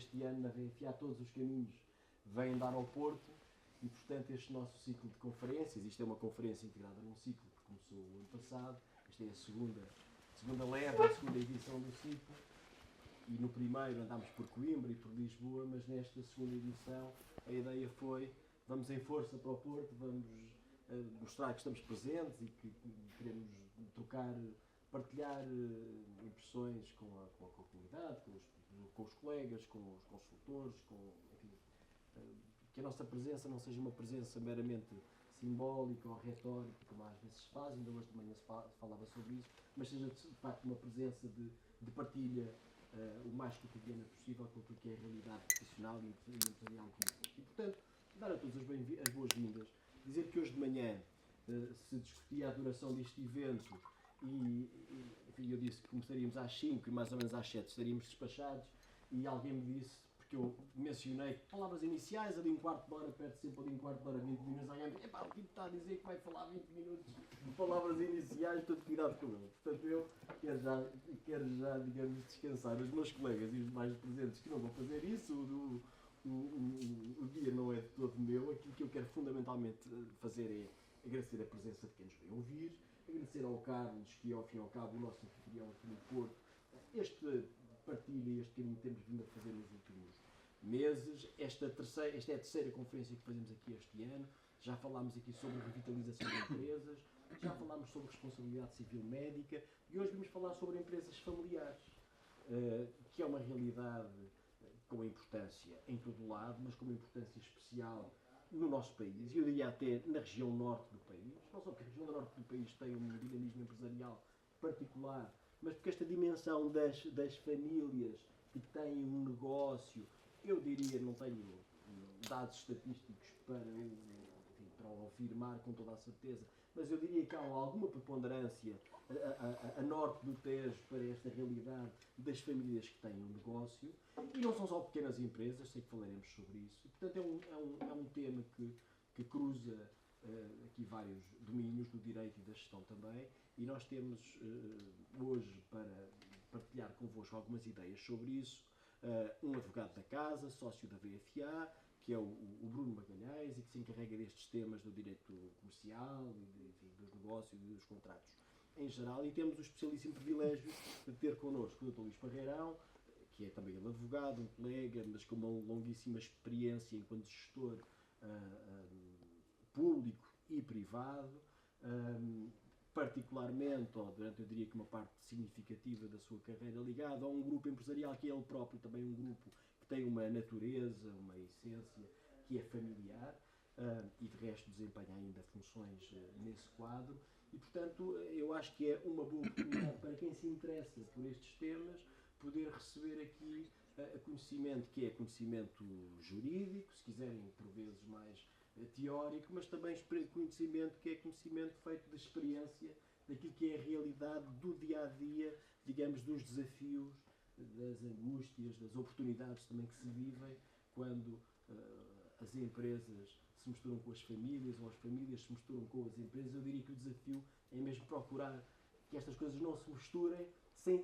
este ano na VFA todos os caminhos vêm dar ao Porto e, portanto, este nosso ciclo de conferências, isto é uma conferência integrada num ciclo que começou o ano passado, esta é a segunda leva, a segunda edição do ciclo, e no primeiro andámos por Coimbra e por Lisboa, mas nesta segunda edição a ideia foi, vamos em força para o Porto, vamos mostrar que estamos presentes e que queremos trocar, partilhar impressões com a comunidade, com os colegas, com os consultores, enfim, que a nossa presença não seja uma presença meramente simbólica ou retórica, como às vezes se faz, ainda hoje de manhã se falava sobre isso, mas seja de facto uma presença de partilha o mais cotidiana possível com aquilo que é a realidade profissional e empresarial. E, portanto, dar a todos as boas-vindas, dizer que hoje de manhã se discutia a duração deste evento enfim, eu disse que começaríamos às 5 e mais ou menos às 7 estaríamos despachados e alguém me disse, porque eu mencionei palavras iniciais, ali um quarto de hora, perto sempre ali um quarto de hora, 20 minutos, alguém me disse, epá, o tipo está a dizer que vai falar 20 minutos de palavras iniciais, todo cuidado com ele. Portanto, eu quero já, digamos, descansar os meus colegas e os mais presentes que não vão fazer isso, o dia não é de todo meu, aquilo que eu quero fundamentalmente fazer é agradecer a presença de quem nos veio ouvir, agradecer ao Carlos, que é ao fim e ao cabo o nosso anfitrião aqui no Porto, este partilha e este caminho que temos vindo a fazer nos últimos meses. Esta é a terceira conferência que fazemos aqui este ano. Já falámos aqui sobre revitalização de empresas, já falámos sobre responsabilidade civil médica e hoje vamos falar sobre empresas familiares, que é uma realidade com importância em todo o lado, mas com uma importância especial no nosso país, e eu diria até na região norte do país, não só porque a região norte do país tem um dinamismo empresarial particular, mas porque esta dimensão das famílias que têm um negócio, eu diria, não tenho dados estatísticos para o afirmar com toda a certeza, mas eu diria que há alguma preponderância a norte do Tejo para esta realidade das famílias que têm um negócio, e não são só pequenas empresas, sei que falaremos sobre isso, e, portanto é um tema que cruza aqui vários domínios do direito e da gestão também, e nós temos hoje para partilhar convosco algumas ideias sobre isso, um advogado da casa, sócio da VFA, que é o Bruno Magalhães, e que se encarrega destes temas do direito comercial, enfim, dos negócios e dos contratos em geral, e temos o especialíssimo privilégio de ter connosco o Dr. Luís Parreirão, que é também um advogado, um colega, mas com uma longuíssima experiência enquanto gestor público e privado, particularmente, ou durante, eu diria que uma parte significativa da sua carreira, ligado a um grupo empresarial que é ele próprio também um grupo que tem uma natureza, uma essência que é familiar, e de resto desempenha ainda funções nesse quadro, e portanto eu acho que é uma boa oportunidade para quem se interessa por estes temas poder receber aqui conhecimento que é conhecimento jurídico, se quiserem por vezes mais teórico, mas também conhecimento que é conhecimento feito de experiência daquilo que é a realidade do dia-a-dia, digamos, dos desafios, das angústias, das oportunidades também que se vivem quando as empresas se misturam com as famílias ou as famílias se misturam com as empresas. Eu diria que o desafio é mesmo procurar que estas coisas não se misturem,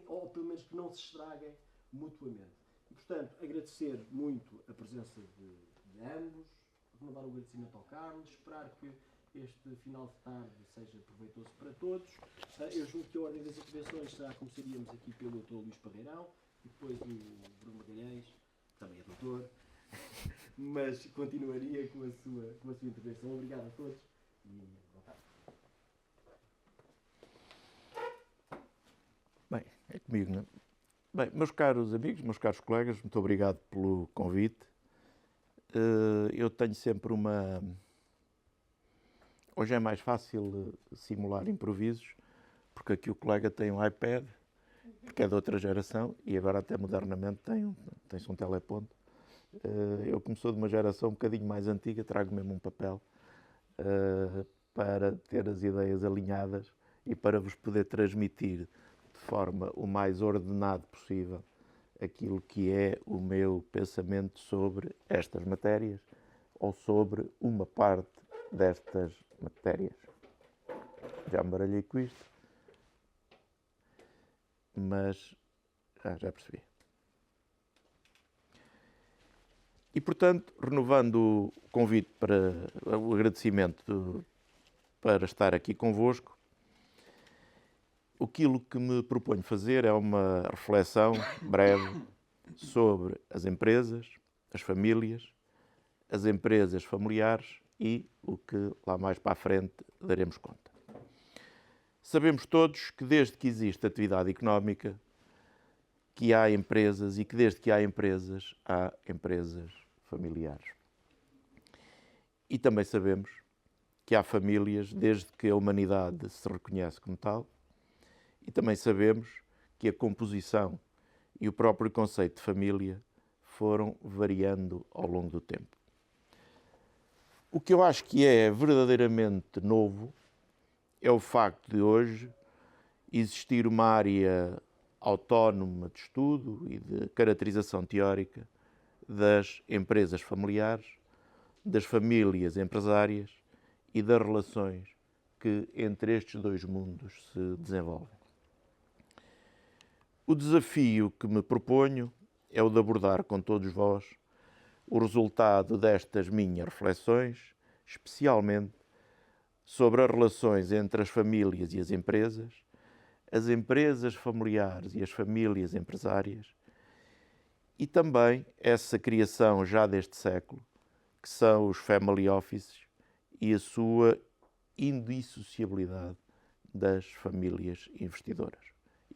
ou pelo menos que não se estraguem mutuamente. E, portanto, agradecer muito a presença de ambos, renovar o agradecimento ao Carlos, esperar que este final de tarde seja proveitoso para todos. Eu julgo que a ordem das intervenções será, começaríamos aqui pelo Dr. Luís Parreirão, e depois o Bruno Magalhães, que também é doutor, mas continuaria com a sua intervenção. Obrigado a todos e boa tarde. Bem, é comigo, não é? Bem, meus caros amigos, meus caros colegas, muito obrigado pelo convite. Eu tenho sempre uma... Hoje é mais fácil simular improvisos, porque aqui o colega tem um iPad, que é de outra geração, e agora até modernamente tem-se um teleponto. Eu, como sou de uma geração um bocadinho mais antiga, trago mesmo um papel para ter as ideias alinhadas e para vos poder transmitir de forma o mais ordenado possível aquilo que é o meu pensamento sobre estas matérias ou sobre uma parte destas matérias. Já me baralhei com isto, mas já percebi. E, portanto, renovando o convite para o agradecimento para estar aqui convosco, aquilo que me proponho fazer é uma reflexão breve sobre as empresas, as famílias, as empresas familiares e o que lá mais para a frente daremos conta. Sabemos todos que desde que existe atividade económica, que há empresas e que desde que há empresas familiares. E também sabemos que há famílias desde que a humanidade se reconhece como tal, e também sabemos que a composição e o próprio conceito de família foram variando ao longo do tempo. O que eu acho que é verdadeiramente novo é o facto de hoje existir uma área autónoma de estudo e de caracterização teórica das empresas familiares, das famílias empresárias e das relações que entre estes dois mundos se desenvolvem. O desafio que me proponho é o de abordar com todos vós o resultado destas minhas reflexões, especialmente sobre as relações entre as famílias e as empresas familiares e as famílias empresárias, e também essa criação já deste século, que são os family offices e a sua indissociabilidade das famílias investidoras.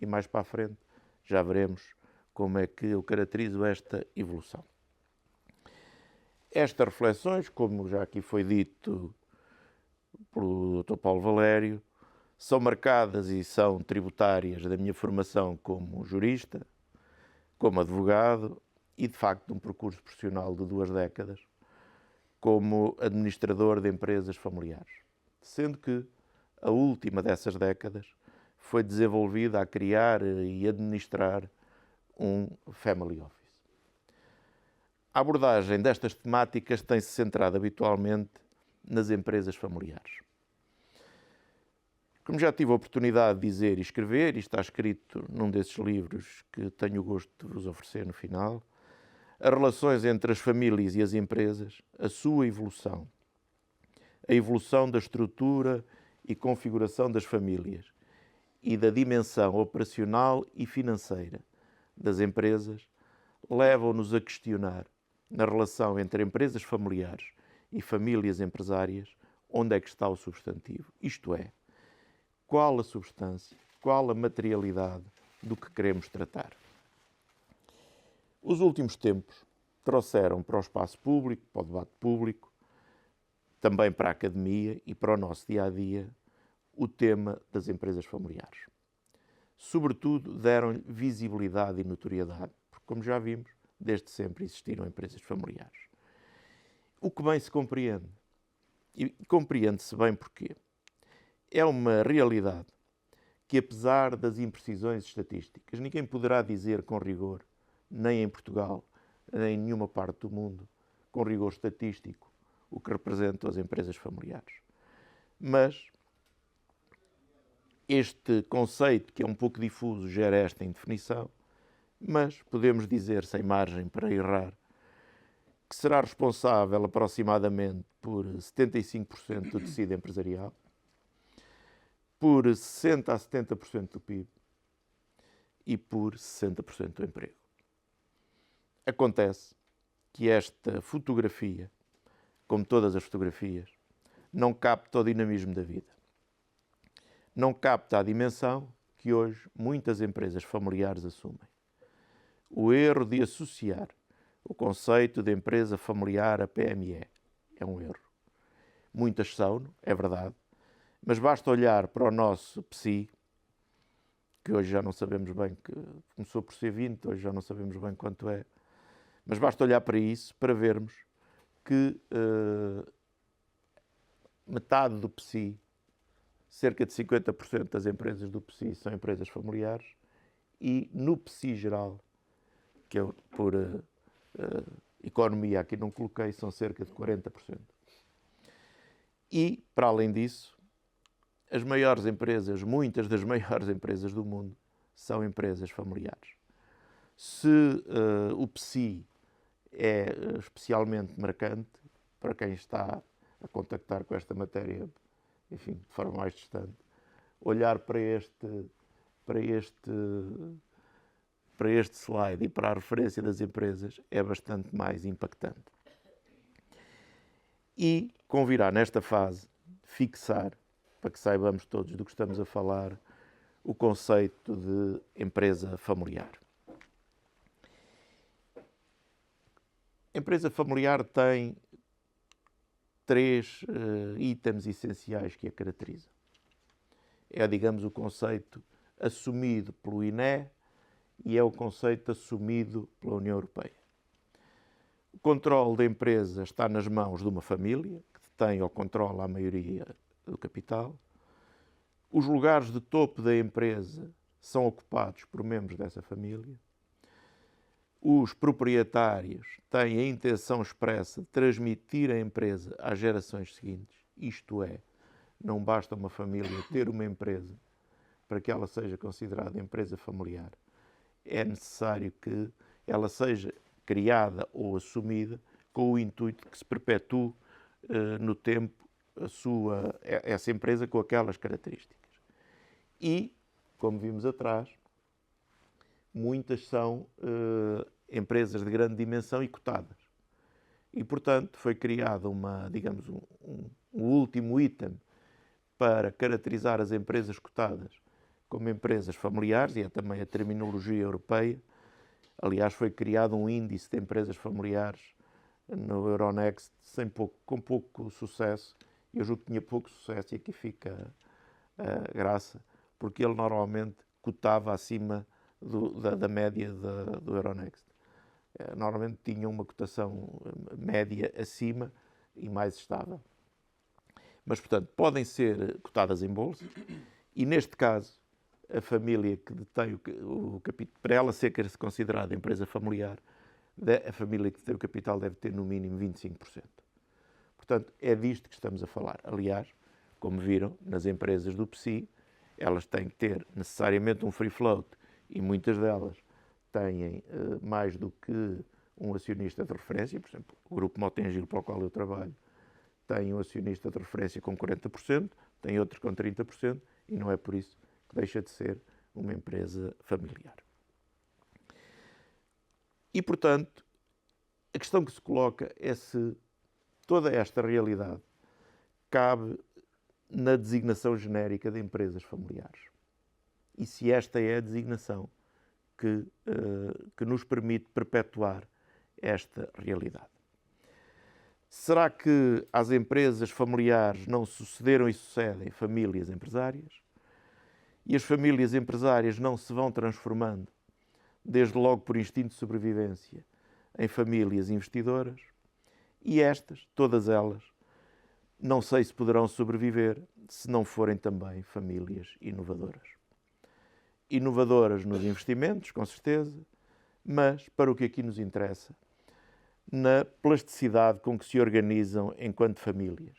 E mais para a frente já veremos como é que eu caracterizo esta evolução. Estas reflexões, como já aqui foi dito pelo Dr. Paulo Valério, são marcadas e são tributárias da minha formação como jurista, como advogado e, de facto, de um percurso profissional de 2 décadas como administrador de empresas familiares. Sendo que a última dessas décadas foi desenvolvida a criar e administrar um family office. A abordagem destas temáticas tem-se centrado habitualmente nas empresas familiares. Como já tive a oportunidade de dizer e escrever, e está escrito num desses livros que tenho o gosto de vos oferecer no final, as relações entre as famílias e as empresas, a sua evolução, a evolução da estrutura e configuração das famílias e da dimensão operacional e financeira das empresas, levam-nos a questionar, na relação entre empresas familiares e famílias empresárias, onde é que está o substantivo, isto é, qual a substância, qual a materialidade do que queremos tratar. Os últimos tempos trouxeram para o espaço público, para o debate público, também para a academia e para o nosso dia-a-dia, o tema das empresas familiares. Sobretudo, deram-lhe visibilidade e notoriedade, porque, como já vimos, desde sempre existiram empresas familiares. O que bem se compreende, e compreende-se bem porquê. É uma realidade que, apesar das imprecisões estatísticas, ninguém poderá dizer com rigor, nem em Portugal, nem em nenhuma parte do mundo, com rigor estatístico, o que representam as empresas familiares. Mas este conceito, que é um pouco difuso, gera esta indefinição, mas podemos dizer, sem margem para errar, que será responsável aproximadamente por 75% do tecido empresarial, por 60% a 70% do PIB e por 60% do emprego. Acontece que esta fotografia, como todas as fotografias, não capta o dinamismo da vida. Não capta a dimensão que hoje muitas empresas familiares assumem. O erro de associar o conceito de empresa familiar a PME é um erro. Muitas são, é verdade, mas basta olhar para o nosso PSI, que hoje já não sabemos bem, que começou por ser 20, hoje já não sabemos bem quanto é, mas basta olhar para isso para vermos que metade do PSI, cerca de 50% das empresas do PSI são empresas familiares e no PSI geral, que eu por economia aqui não coloquei, são cerca de 40%. E, para além disso, as maiores empresas, muitas das maiores empresas do mundo, são empresas familiares. Se o PSI é especialmente marcante para quem está a contactar com esta matéria, enfim, de forma mais distante. Olhar para este slide e para a referência das empresas é bastante mais impactante. E convirá nesta fase fixar, para que saibamos todos do que estamos a falar, o conceito de empresa familiar. A empresa familiar tem 3 itens essenciais que a caracterizam. É, digamos, o conceito assumido pelo INE e é o conceito assumido pela União Europeia. O controle da empresa está nas mãos de uma família, que detém ou controla a maioria do capital. Os lugares de topo da empresa são ocupados por membros dessa família. Os proprietários têm a intenção expressa de transmitir a empresa às gerações seguintes. Isto é, não basta uma família ter uma empresa para que ela seja considerada empresa familiar. É necessário que ela seja criada ou assumida com o intuito de que se perpetue no tempo essa empresa com aquelas características. E, como vimos atrás, muitas são empresas de grande dimensão e cotadas. E, portanto, foi criado um último item para caracterizar as empresas cotadas como empresas familiares, e é também a terminologia europeia. Aliás, foi criado um índice de empresas familiares no Euronext com pouco sucesso. Eu julgo que tinha pouco sucesso, e aqui fica a graça, porque ele normalmente cotava acima da média do Euronext. Normalmente tinha uma cotação média acima e mais estável. Mas, portanto, podem ser cotadas em bolsa e, neste caso, a família que detém o capital, para ela ser considerada empresa familiar, a família que detém o capital deve ter no mínimo 25%. Portanto, é disto que estamos a falar. Aliás, como viram, nas empresas do PSI, elas têm que ter necessariamente um free float e muitas delas têm mais do que um acionista de referência. Por exemplo, o Grupo Motengil, para o qual eu trabalho, tem um acionista de referência com 40%, tem outros com 30%, e não é por isso que deixa de ser uma empresa familiar. E, portanto, a questão que se coloca é se toda esta realidade cabe na designação genérica de empresas familiares. E se esta é a designação que nos permite perpetuar esta realidade. Será que às empresas familiares não sucederam e sucedem famílias empresárias? E as famílias empresárias não se vão transformando, desde logo por instinto de sobrevivência, em famílias investidoras? E estas, todas elas, não sei se poderão sobreviver se não forem também famílias inovadoras. Inovadoras nos investimentos, com certeza, mas, para o que aqui nos interessa, na plasticidade com que se organizam enquanto famílias,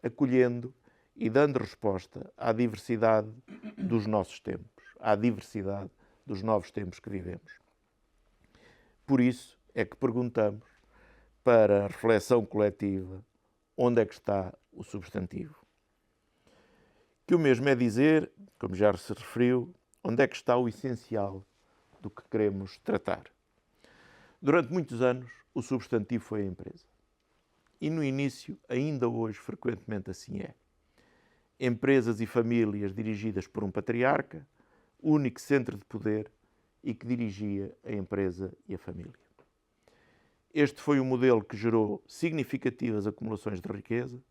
acolhendo e dando resposta à diversidade dos nossos tempos, à diversidade dos novos tempos que vivemos. Por isso é que perguntamos, para a reflexão coletiva, onde é que está o substantivo? Que o mesmo é dizer, como já se referiu, onde é que está o essencial do que queremos tratar. Durante muitos anos, o substantivo foi a empresa. E no início, ainda hoje, frequentemente assim é. Empresas e famílias dirigidas por um patriarca, único centro de poder e que dirigia a empresa e a família. Este foi um modelo que gerou significativas acumulações de riqueza,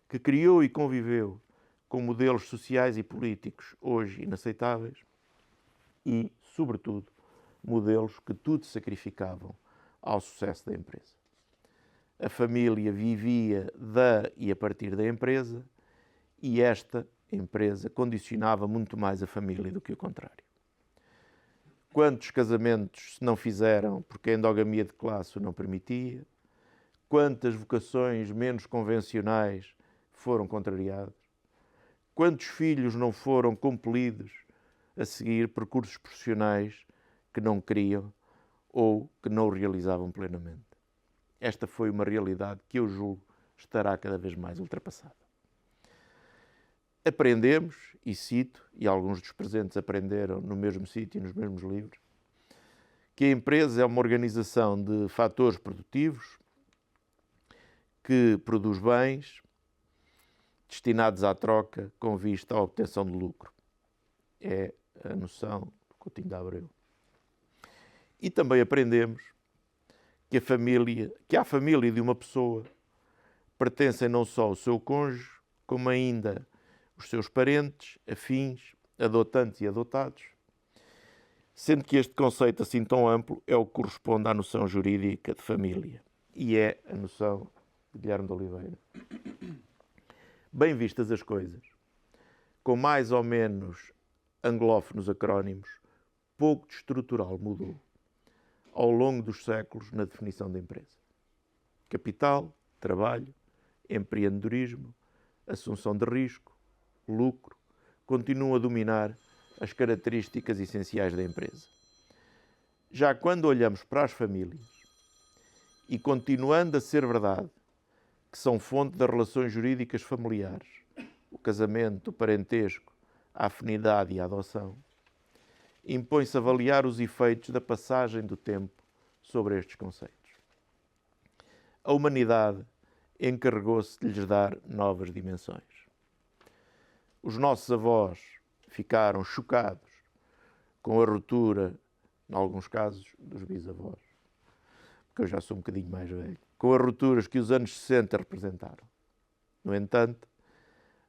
que criou e conviveu com modelos sociais e políticos hoje inaceitáveis e, sobretudo, modelos que tudo sacrificavam ao sucesso da empresa. A família vivia da e a partir da empresa e esta empresa condicionava muito mais a família do que o contrário. Quantos casamentos se não fizeram porque a endogamia de classe o não permitia? Quantas vocações menos convencionais foram contrariadas? Quantos filhos não foram compelidos a seguir percursos profissionais que não queriam ou que não o realizavam plenamente. Esta foi uma realidade que eu julgo estará cada vez mais ultrapassada. Aprendemos, e cito, e alguns dos presentes aprenderam no mesmo sítio e nos mesmos livros, que a empresa é uma organização de fatores produtivos que produz bens destinados à troca com vista à obtenção de lucro. É a noção do Coutinho de Abreu. E também aprendemos que à família de uma pessoa pertencem não só o seu cônjuge, como ainda os seus parentes, afins, adotantes e adotados, sendo que este conceito assim tão amplo é o que corresponde à noção jurídica de família, e é a noção de Guilherme de Oliveira. Bem vistas as coisas, com mais ou menos anglófonos acrónimos, pouco de estrutural mudou ao longo dos séculos na definição da empresa. Capital, trabalho, empreendedorismo, assunção de risco, lucro, continuam a dominar as características essenciais da empresa. Já quando olhamos para as famílias, e continuando a ser verdade que são fonte das relações jurídicas familiares, o casamento, o parentesco, a afinidade e a adoção, impõe-se avaliar os efeitos da passagem do tempo sobre estes conceitos. A humanidade encarregou-se de lhes dar novas dimensões. Os nossos avós ficaram chocados com a ruptura, em alguns casos, dos bisavós, porque eu já sou um bocadinho mais velho, com as rupturas que os anos 60 representaram. No entanto,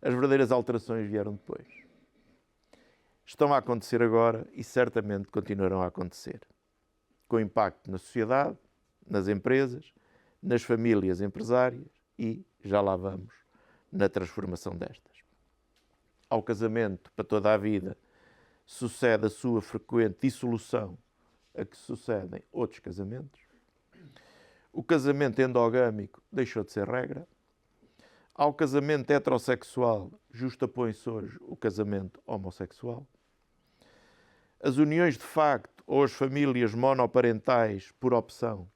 as verdadeiras alterações vieram depois. Estão a acontecer agora e certamente continuarão a acontecer, com impacto na sociedade, nas empresas, nas famílias empresárias e, já lá vamos, na transformação destas. Ao casamento para toda a vida sucede a sua frequente dissolução a que sucedem outros casamentos. O casamento endogâmico deixou de ser regra. Ao casamento heterossexual justapõe-se hoje o casamento homossexual. As uniões de facto ou as famílias monoparentais por opção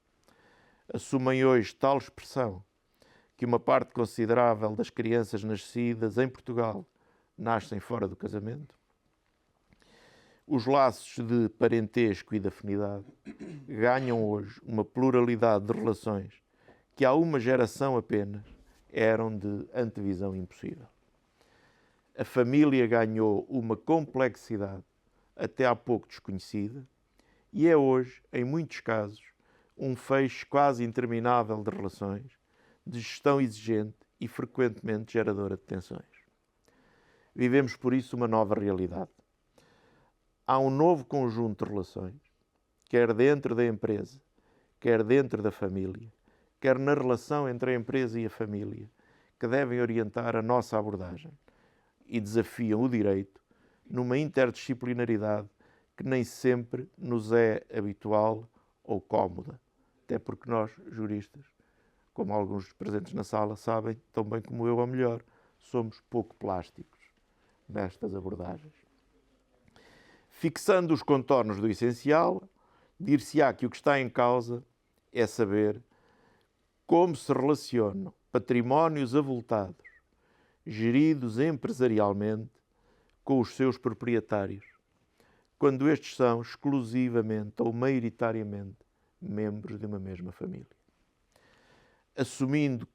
assumem hoje tal expressão que uma parte considerável das crianças nascidas em Portugal nascem fora do casamento. Os laços de parentesco e de afinidade ganham hoje uma pluralidade de relações que há uma geração apenas eram de antevisão impossível. A família ganhou uma complexidade até há pouco desconhecida e é hoje, em muitos casos, um feixe quase interminável de relações, de gestão exigente e frequentemente geradora de tensões. Vivemos por isso uma nova realidade. Há um novo conjunto de relações, quer dentro da empresa, quer dentro da família, quer na relação entre a empresa e a família, que devem orientar a nossa abordagem e desafiam o direito numa interdisciplinaridade que nem sempre nos é habitual ou cómoda. Até porque nós, juristas, como alguns dos presentes na sala sabem, tão bem como eu ou melhor, somos pouco plásticos nestas abordagens. Fixando os contornos do essencial, dir-se-á que o que está em causa é saber como se relacionam patrimónios avultados, geridos empresarialmente, com os seus proprietários, quando estes são exclusivamente ou maioritariamente membros de uma mesma família. Assumindo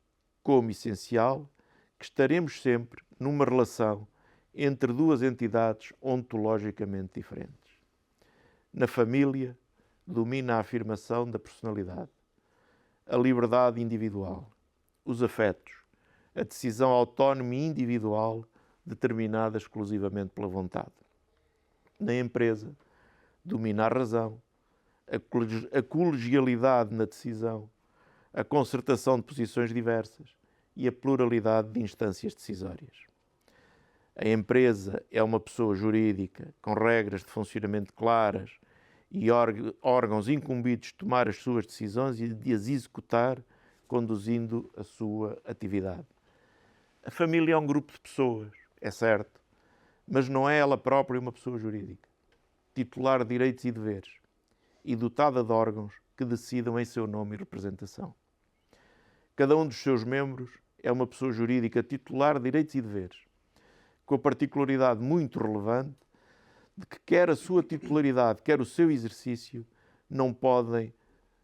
como essencial que estaremos sempre numa relação entre duas entidades ontologicamente diferentes. Na família, domina a afirmação da personalidade, a liberdade individual, os afetos, a decisão autónoma e individual determinada exclusivamente pela vontade. Na empresa, domina a razão, a colegialidade na decisão, a concertação de posições diversas e a pluralidade de instâncias decisórias. A empresa é uma pessoa jurídica com regras de funcionamento claras e órgãos incumbidos de tomar as suas decisões e de as executar, conduzindo a sua atividade. A família é um grupo de pessoas, é certo, mas não é ela própria uma pessoa jurídica, titular de direitos e deveres. e dotada de órgãos que decidam em seu nome e representação. Cada um dos seus membros é uma pessoa jurídica titular de direitos e deveres, com a particularidade muito relevante de que quer a sua titularidade, quer o seu exercício, não podem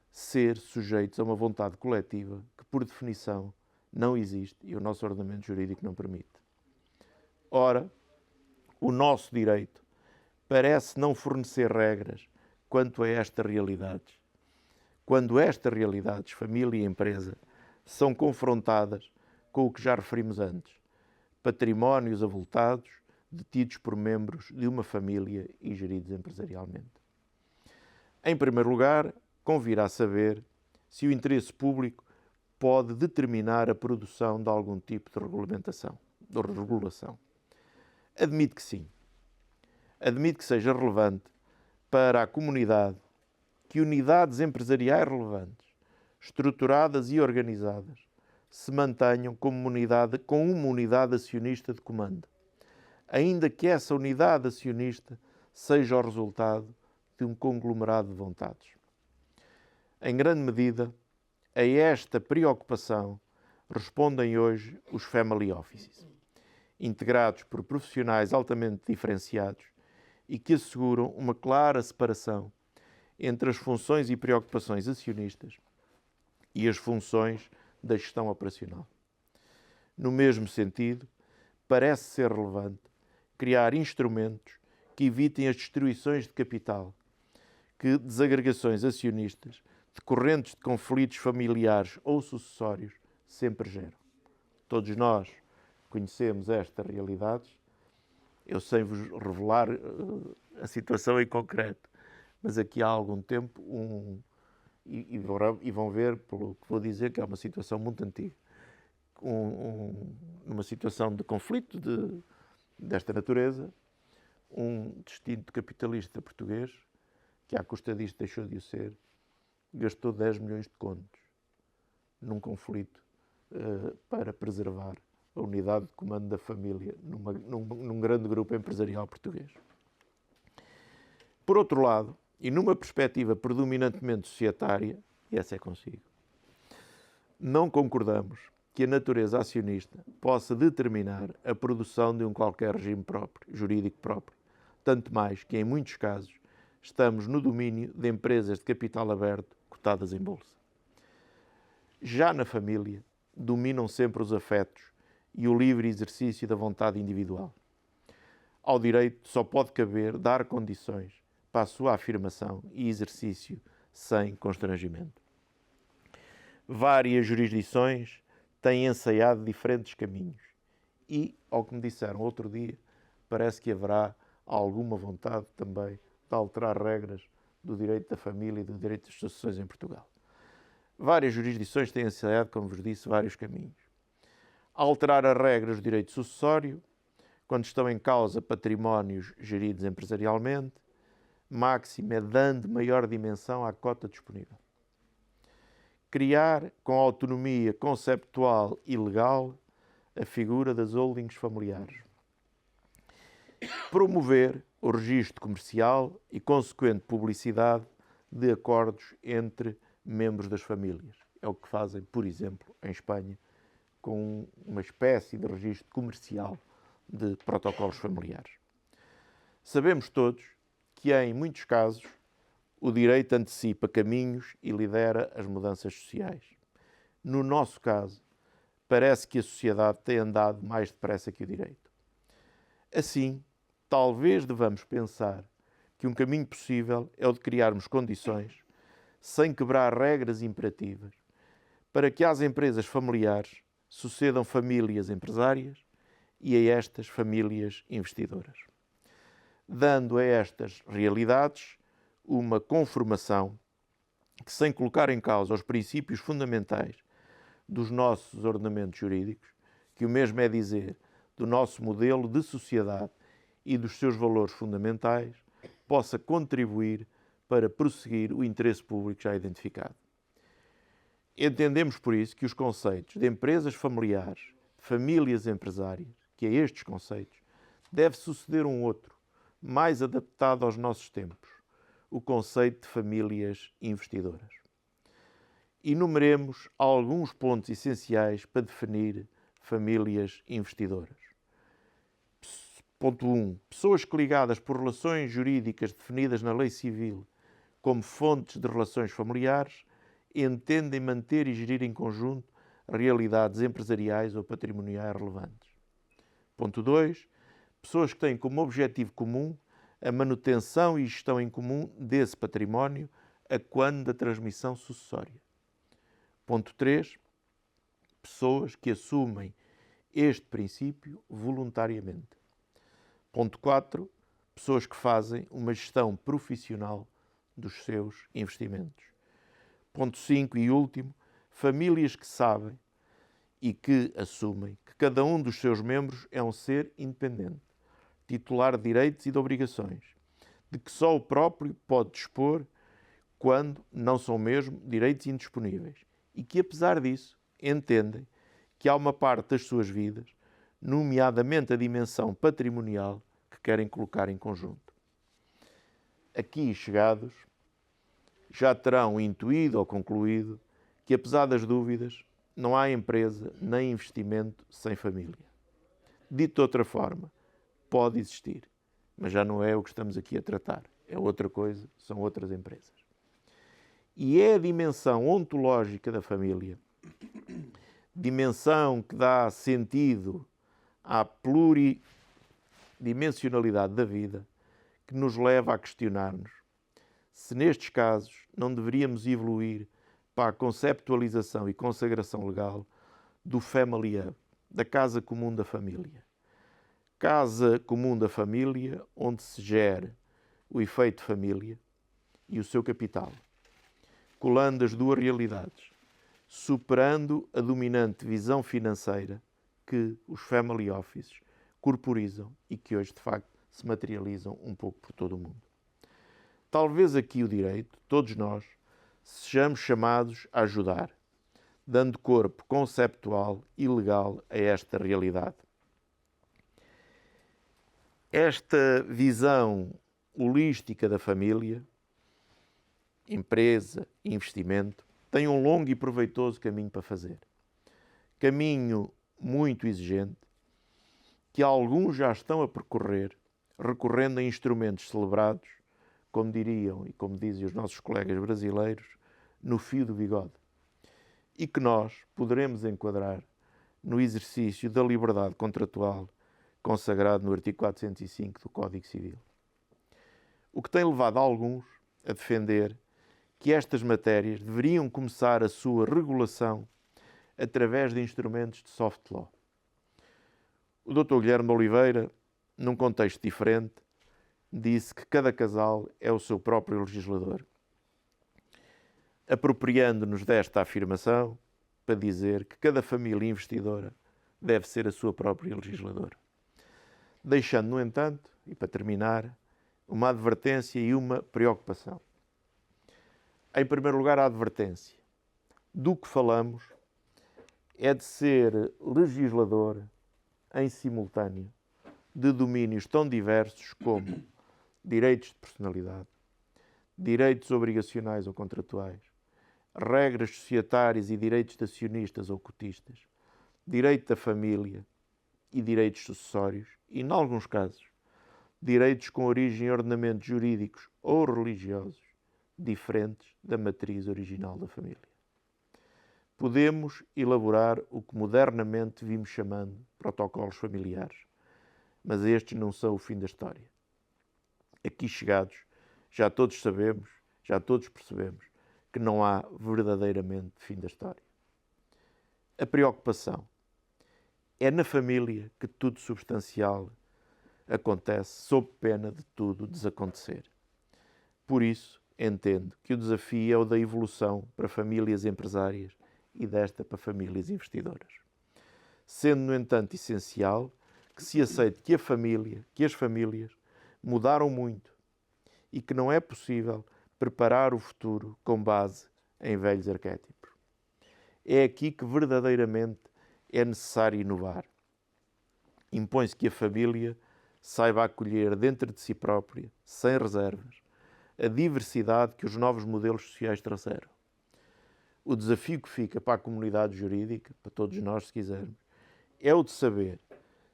ser sujeitos a uma vontade coletiva que, por definição, não existe e o nosso ordenamento jurídico não permite. Ora, o nosso direito parece não fornecer regras quanto a estas realidades. Quando estas realidades, família e empresa, são confrontadas com o que já referimos antes, patrimónios avultados detidos por membros de uma família e geridos empresarialmente. Em primeiro lugar, convirá saber se o interesse público pode determinar a produção de algum tipo de regulamentação, de regulação. Admito que sim. Admito que seja relevante para a comunidade que unidades empresariais relevantes, estruturadas e organizadas, se mantenham com uma unidade acionista de comando, ainda que essa unidade acionista seja o resultado de um conglomerado de vontades. Em grande medida, a esta preocupação respondem hoje os family offices, integrados por profissionais altamente diferenciados e que asseguram uma clara separação entre as funções e preocupações acionistas e as funções da gestão operacional. No mesmo sentido, parece ser relevante criar instrumentos que evitem as destruições de capital que desagregações acionistas decorrentes de conflitos familiares ou sucessórios sempre geram. Todos nós conhecemos estas realidades. Eu sem vos revelar a situação em concreto, mas aqui há algum tempo, e vão ver pelo que vou dizer, que é uma situação muito antiga, numa situação de conflito desta natureza, um distinto capitalista português, que à custa disto deixou de o ser, gastou 10 milhões de contos num conflito para preservar a unidade de comando da família num grande grupo empresarial português. Por outro lado, e numa perspectiva predominantemente societária, e essa é consigo, não concordamos que a natureza acionista possa determinar a produção de um qualquer regime próprio, jurídico próprio, tanto mais que, em muitos casos, estamos no domínio de empresas de capital aberto cotadas em bolsa. Já na família, dominam sempre os afetos e o livre exercício da vontade individual. Ao direito só pode caber dar condições para a sua afirmação e exercício sem constrangimento. Várias jurisdições têm ensaiado diferentes caminhos e, ao que me disseram outro dia, parece que haverá alguma vontade também de alterar regras do direito da família e do direito das sucessões em Portugal. Várias jurisdições têm ensaiado, como vos disse, vários caminhos. Alterar as regras do direito sucessório, quando estão em causa patrimónios geridos empresarialmente, máximo é dando maior dimensão à cota disponível. Criar, com autonomia conceptual e legal, a figura das holdings familiares. Promover o registro comercial e consequente publicidade de acordos entre membros das famílias. É o que fazem, por exemplo, em Espanha, com uma espécie de registro comercial de protocolos familiares. Sabemos todos que, em muitos casos, o direito antecipa caminhos e lidera as mudanças sociais. No nosso caso, parece que a sociedade tem andado mais depressa que o direito. Assim, talvez devamos pensar que um caminho possível é o de criarmos condições, sem quebrar regras imperativas, para que às empresas familiares sucedam famílias empresárias e a estas famílias investidoras, dando a estas realidades uma conformação que, sem colocar em causa os princípios fundamentais dos nossos ordenamentos jurídicos, que o mesmo é dizer do nosso modelo de sociedade e dos seus valores fundamentais, possa contribuir para prosseguir o interesse público já identificado. Entendemos, por isso, que os conceitos de empresas familiares, de famílias empresárias, que a estes conceitos deve suceder um outro, mais adaptado aos nossos tempos, o conceito de famílias investidoras. Enumeremos alguns pontos essenciais para definir famílias investidoras. Ponto 1. Pessoas que, ligadas por relações jurídicas definidas na lei civil como fontes de relações familiares, entendem manter e gerir em conjunto realidades empresariais ou patrimoniais relevantes. Ponto 2. Pessoas que têm como objetivo comum a manutenção e gestão em comum desse património a quando da transmissão sucessória. Ponto 3. Pessoas que assumem este princípio voluntariamente. Ponto 4. Pessoas que fazem uma gestão profissional dos seus investimentos. Ponto 5 e último, famílias que sabem e que assumem que cada um dos seus membros é um ser independente, titular de direitos e de obrigações, de que só o próprio pode dispor quando não são mesmo direitos indisponíveis e que, apesar disso, entendem que há uma parte das suas vidas, nomeadamente a dimensão patrimonial, que querem colocar em conjunto. Aqui chegados, já terão intuído ou concluído que, apesar das dúvidas, não há empresa nem investimento sem família. Dito de outra forma, pode existir, mas já não é o que estamos aqui a tratar. É outra coisa, são outras empresas. E é a dimensão ontológica da família, dimensão que dá sentido à pluridimensionalidade da vida, que nos leva a questionar-nos se nestes casos não deveríamos evoluir para a conceptualização e consagração legal do family hub, da casa comum da família. Casa comum da família onde se gere o efeito família e o seu capital, colando as duas realidades, superando a dominante visão financeira que os family offices corporizam e que hoje, de facto, se materializam um pouco por todo o mundo. Talvez aqui o direito, todos nós, sejamos chamados a ajudar, dando corpo conceptual e legal a esta realidade. Esta visão holística da família, empresa, investimento, tem um longo e proveitoso caminho para fazer. Caminho muito exigente, que alguns já estão a percorrer, recorrendo a instrumentos celebrados, como diriam e como dizem os nossos colegas brasileiros, no fio do bigode, e que nós poderemos enquadrar no exercício da liberdade contratual consagrado no artigo 405 do Código Civil. O que tem levado alguns a defender que estas matérias deveriam começar a sua regulação através de instrumentos de soft law. O Dr. Guilherme de Oliveira, num contexto diferente, disse que cada casal é o seu próprio legislador, apropriando-nos desta afirmação para dizer que cada família investidora deve ser a sua própria legisladora. Deixando, no entanto, e para terminar, uma advertência e uma preocupação. Em primeiro lugar, a advertência. Do que falamos é de ser legislador em simultâneo de domínios tão diversos como direitos de personalidade, direitos obrigacionais ou contratuais, regras societárias e direitos de acionistas ou cotistas, direito da família e direitos sucessórios e, em alguns casos, direitos com origem em ordenamentos jurídicos ou religiosos diferentes da matriz original da família. Podemos elaborar o que modernamente vimos chamando protocolos familiares, mas estes não são o fim da história. Aqui chegados, já todos sabemos, já todos percebemos que não há verdadeiramente fim da história. A preocupação é na família que tudo substancial acontece sob pena de tudo desacontecer. Por isso, entendo que o desafio é o da evolução para famílias empresárias e desta para famílias investidoras. Sendo, no entanto, essencial que se aceite que as famílias mudaram muito e que não é possível preparar o futuro com base em velhos arquétipos. É aqui que verdadeiramente é necessário inovar. Impõe-se que a família saiba acolher dentro de si própria, sem reservas, a diversidade que os novos modelos sociais trouxeram. O desafio que fica para a comunidade jurídica, para todos nós, se quisermos, é o de saber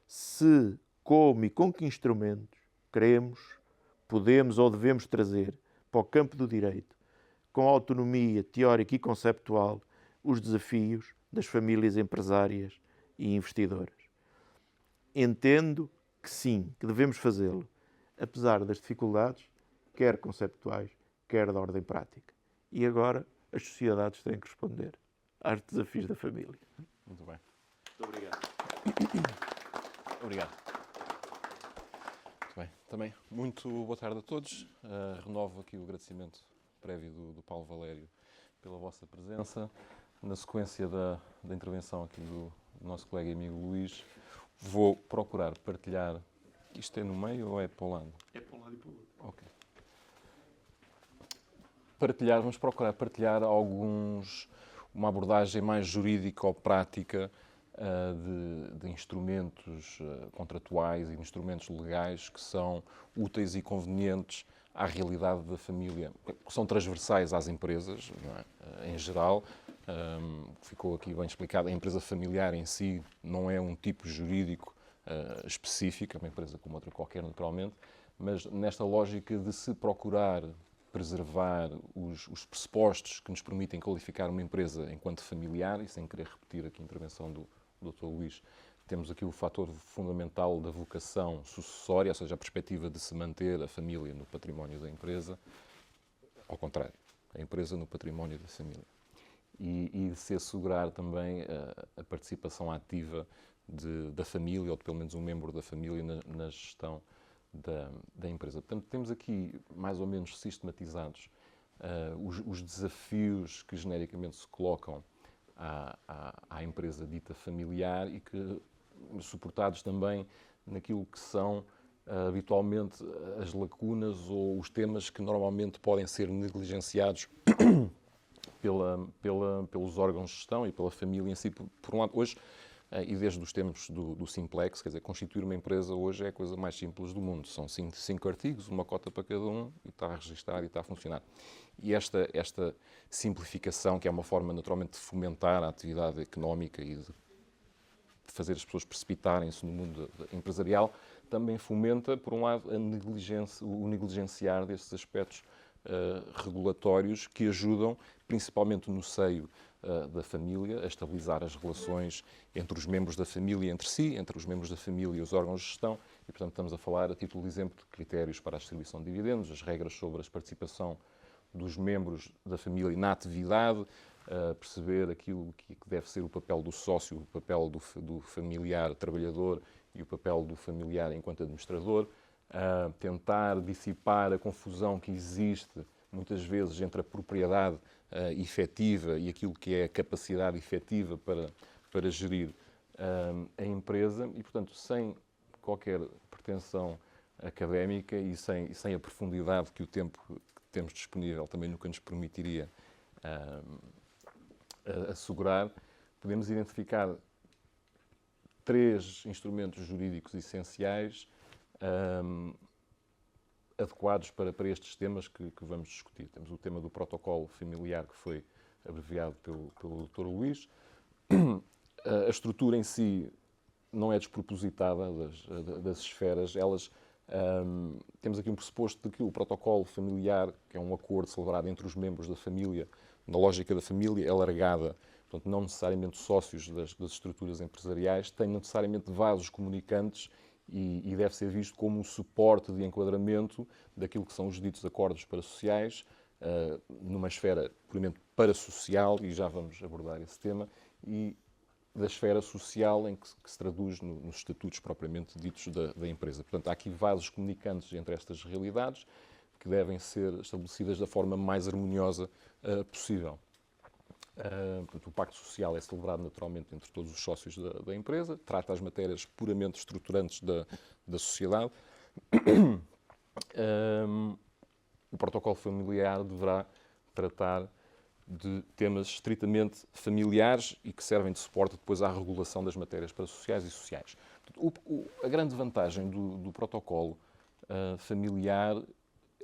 se, como e com que instrumentos queremos, podemos ou devemos trazer para o campo do direito, com autonomia teórica e conceptual, os desafios das famílias empresárias e investidoras. Entendo que sim, que devemos fazê-lo, apesar das dificuldades, quer conceptuais, quer da ordem prática. E agora as sociedades têm que responder aos desafios da família. Muito bem. Muito obrigado. Obrigado. Muito bem. Também muito boa tarde a todos. Renovo aqui o agradecimento prévio do Paulo Valério pela vossa presença. Na sequência da intervenção aqui do nosso colega e amigo Luís, vou procurar partilhar. Isto é no meio ou é para o lado? É para um lado e para o outro. Ok. Vamos procurar partilhar uma abordagem mais jurídica ou prática de instrumentos contratuais e instrumentos legais que são úteis e convenientes à realidade da família, que são transversais às empresas, não é? Em geral. Ficou aqui bem explicado, a empresa familiar em si não é um tipo jurídico específico, é uma empresa como outra qualquer, naturalmente, mas nesta lógica de se procurar preservar os pressupostos que nos permitem qualificar uma empresa enquanto familiar, e sem querer repetir aqui a intervenção do Dr. Luís, temos aqui o fator fundamental da vocação sucessória, ou seja, a perspectiva de se manter a família no património da empresa, ao contrário, a empresa no património da família. E de se assegurar também a participação ativa da família, ou de pelo menos um membro da família, na gestão da empresa. Portanto, temos aqui mais ou menos sistematizados os desafios que genericamente se colocam à empresa dita familiar e que suportados também naquilo que são habitualmente as lacunas ou os temas que normalmente podem ser negligenciados pelos órgãos de gestão e pela família em si. Por um lado, hoje, e desde os tempos do Simplex, quer dizer, constituir uma empresa hoje é a coisa mais simples do mundo. São cinco artigos, uma cota para cada um, e está registado e está a funcionar. E esta simplificação, que é uma forma naturalmente de fomentar a atividade económica e de fazer as pessoas precipitarem-se no mundo empresarial, também fomenta, por um lado, o negligenciar destes aspectos regulatórios que ajudam, principalmente no seio da família, a estabilizar as relações entre os membros da família entre si, entre os membros da família e os órgãos de gestão, e, portanto, estamos a falar, a título de exemplo, de critérios para a distribuição de dividendos, as regras sobre a participação dos membros da família na atividade, perceber aquilo que deve ser o papel do sócio, o papel do familiar trabalhador e o papel do familiar enquanto administrador, tentar dissipar a confusão que existe muitas vezes entre a propriedade efetiva e aquilo que é a capacidade efetiva para gerir a empresa e, portanto, sem qualquer pretensão académica e sem a profundidade que o tempo que temos disponível também nunca nos permitiria assegurar, podemos identificar 3 instrumentos jurídicos essenciais adequados para estes temas que vamos discutir. Temos o tema do protocolo familiar, que foi abreviado pelo Dr. Luís. A estrutura em si não é despropositada das esferas. Temos aqui um pressuposto de que o protocolo familiar, que é um acordo celebrado entre os membros da família, na lógica da família, é alargada, portanto, não necessariamente sócios das estruturas empresariais, tem necessariamente vasos comunicantes e deve ser visto como um suporte de enquadramento daquilo que são os ditos acordos parasociais, numa esfera puramente parasocial, e já vamos abordar esse tema, e da esfera social em que se traduz nos estatutos propriamente ditos da empresa. Portanto, há aqui vasos comunicantes entre estas realidades que devem ser estabelecidas da forma mais harmoniosa possível. Portanto, o Pacto Social é celebrado naturalmente entre todos os sócios da empresa, trata as matérias puramente estruturantes da sociedade. O protocolo familiar deverá tratar de temas estritamente familiares e que servem de suporte depois à regulação das matérias parasociais e sociais. A grande vantagem do protocolo familiar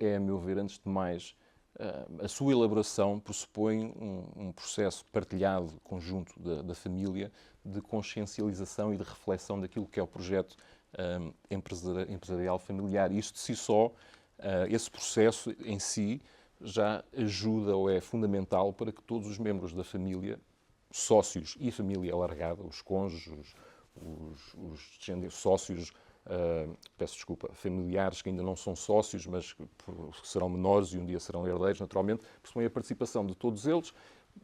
é, a meu ver, antes de mais, a sua elaboração pressupõe um processo partilhado, conjunto da família, de consciencialização e de reflexão daquilo que é o projeto empresarial familiar. Isto de si só, esse processo em si, já ajuda ou é fundamental para que todos os membros da família, sócios e família alargada, os cônjuges, os descendentes, sócios, peço desculpa, familiares que ainda não são sócios, mas que serão menores e um dia serão herdeiros, naturalmente, pressupõe a participação de todos eles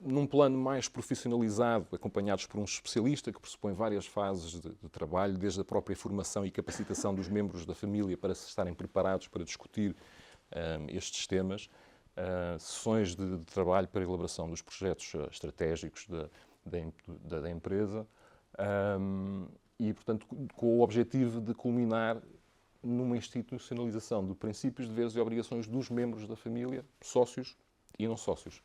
num plano mais profissionalizado, acompanhados por um especialista que pressupõe várias fases de trabalho, desde a própria formação e capacitação dos membros da família para se estarem preparados para discutir estes temas, sessões de trabalho para a elaboração dos projetos estratégicos da empresa, e, portanto, com o objetivo de culminar numa institucionalização de princípios, deveres e obrigações dos membros da família, sócios e não sócios.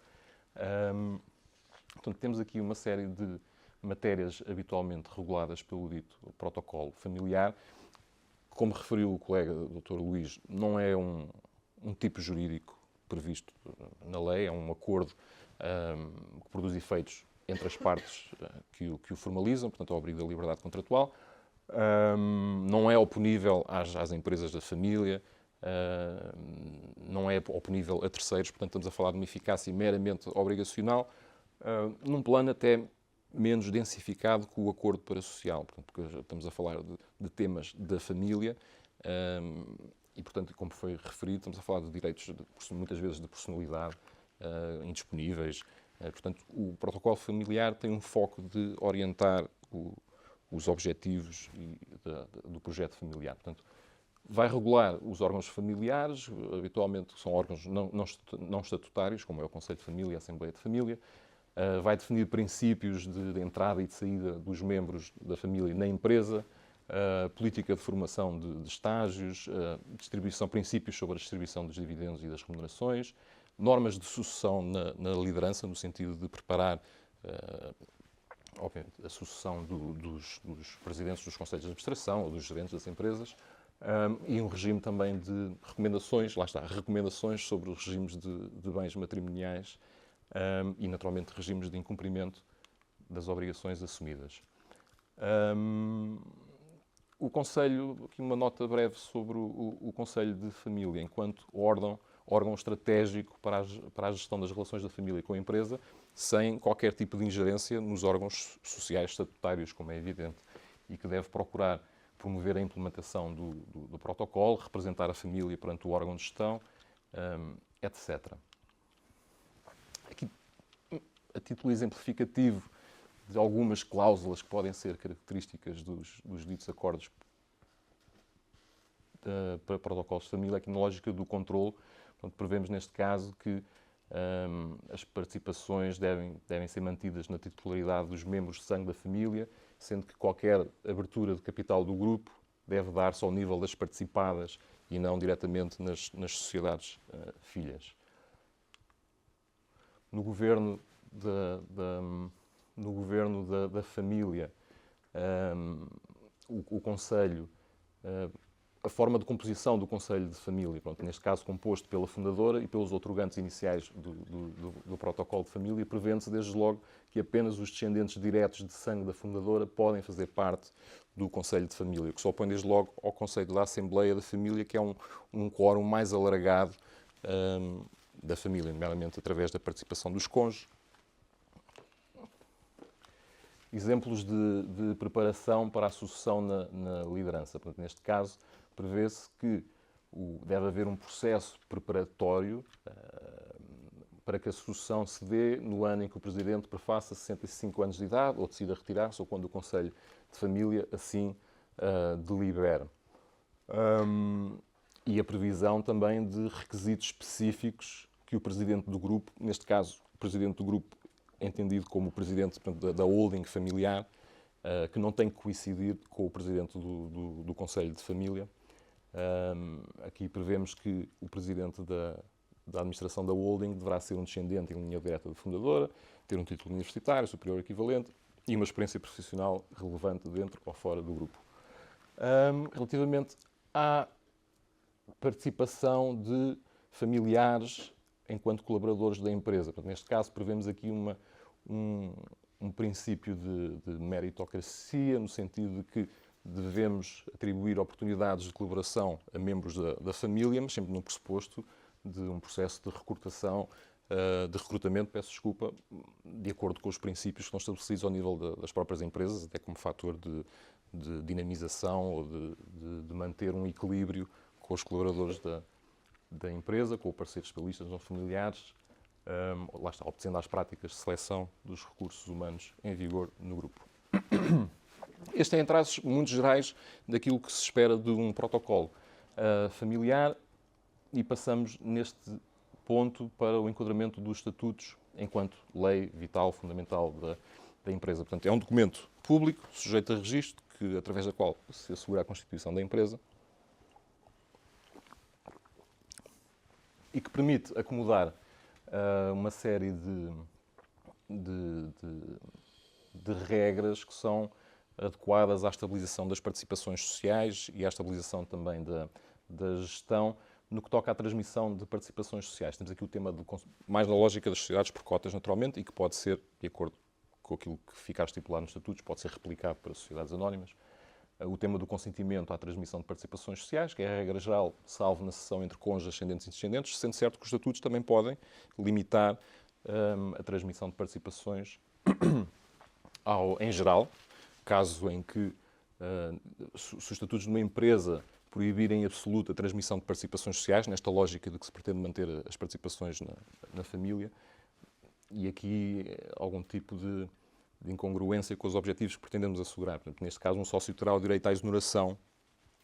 Portanto, temos aqui uma série de matérias habitualmente reguladas pelo dito protocolo familiar. Como referiu o colega Dr. Luís, não é um tipo jurídico previsto na lei, é um acordo que produz efeitos entre as partes que o formalizam, portanto, ao abrigo da liberdade contratual. Não é oponível às empresas da família, não é oponível a terceiros, portanto, estamos a falar de uma eficácia meramente obrigacional, num plano até menos densificado que o acordo parasocial, portanto, porque estamos a falar de temas da família e, portanto, como foi referido, estamos a falar de direitos, muitas vezes, de personalidade indisponíveis. Portanto, o protocolo familiar tem um foco de orientar os objetivos do projeto familiar. Portanto, vai regular os órgãos familiares, habitualmente são órgãos não estatutários, como é o Conselho de Família e a Assembleia de Família. Vai definir princípios de entrada e de saída dos membros da família na empresa, política de formação de estágios, princípios sobre a distribuição dos dividendos e das remunerações, normas de sucessão na liderança, no sentido de preparar obviamente, a sucessão dos presidentes dos conselhos de administração ou dos gerentes das empresas, e um regime também de recomendações, lá está, recomendações sobre os regimes de bens matrimoniais e, naturalmente, regimes de incumprimento das obrigações assumidas. O Conselho, aqui uma nota breve sobre o Conselho de Família, enquanto órgão estratégico para a gestão das relações da família com a empresa, sem qualquer tipo de ingerência nos órgãos sociais estatutários, como é evidente, e que deve procurar promover a implementação do protocolo, representar a família perante o órgão de gestão, etc. Aqui, a título exemplificativo de algumas cláusulas que podem ser características dos ditos acordos para protocolos de família, aqui na lógica do controle, portanto, prevemos neste caso que as participações devem ser mantidas na titularidade dos membros de sangue da família, sendo que qualquer abertura de capital do grupo deve dar-se ao nível das participadas e não diretamente nas sociedades filhas. No governo da família, o Conselho, a forma de composição do Conselho de Família, pronto, neste caso composto pela fundadora e pelos outorgantes iniciais do protocolo de família, prevê-se desde logo que apenas os descendentes diretos de sangue da fundadora podem fazer parte do Conselho de Família, o que se opõe desde logo ao conceito da Assembleia da Família, que é um quórum mais alargado da família, nomeadamente através da participação dos cônjuges. Exemplos de preparação para a sucessão na liderança. Portanto, neste caso, prevê-se que deve haver um processo preparatório para que a sucessão se dê no ano em que o Presidente prefaça 65 anos de idade ou decida retirar-se, ou quando o Conselho de Família assim delibere. E a previsão também de requisitos específicos que o Presidente do grupo, neste caso, o Presidente do grupo entendido como o Presidente, portanto, da holding familiar, que não tem que coincidir com o Presidente do Conselho de Família. Aqui prevemos que o Presidente da administração da holding deverá ser um descendente em linha direta da fundadora, ter um título universitário superior equivalente e uma experiência profissional relevante dentro ou fora do grupo. Relativamente à participação de familiares enquanto colaboradores da empresa. Portanto, neste caso, prevemos aqui um princípio de meritocracia, no sentido de que devemos atribuir oportunidades de colaboração a membros da família, mas sempre num pressuposto de um processo de recrutamento, peço desculpa, de acordo com os princípios que estão estabelecidos ao nível das próprias empresas, até como fator de dinamização ou de manter um equilíbrio com os colaboradores da empresa, com parceiros especialistas ou familiares, lá está, obedecendo às práticas de seleção dos recursos humanos em vigor no grupo. Este é em traços muito gerais daquilo que se espera de um protocolo familiar e passamos neste ponto para o enquadramento dos estatutos enquanto lei vital, fundamental da empresa. Portanto, é um documento público, sujeito a registro, através da qual se assegura a constituição da empresa e que permite acomodar uma série de regras que são adequadas à estabilização das participações sociais e à estabilização também da gestão no que toca à transmissão de participações sociais. Temos aqui o tema mais na lógica das sociedades por cotas, naturalmente, e que pode ser, de acordo com aquilo que fica estipulado nos estatutos, pode ser replicado para sociedades anónimas. O tema do consentimento à transmissão de participações sociais, que é a regra geral, salvo na seção entre cônjuges ascendentes e descendentes, sendo certo que os estatutos também podem limitar a transmissão de participações em geral, caso em que se os estatutos de uma empresa proibirem em absoluto a transmissão de participações sociais, nesta lógica de que se pretende manter as participações na família, e aqui algum tipo de incongruência com os objetivos que pretendemos assegurar. Portanto, neste caso, um sócio terá o direito à exoneração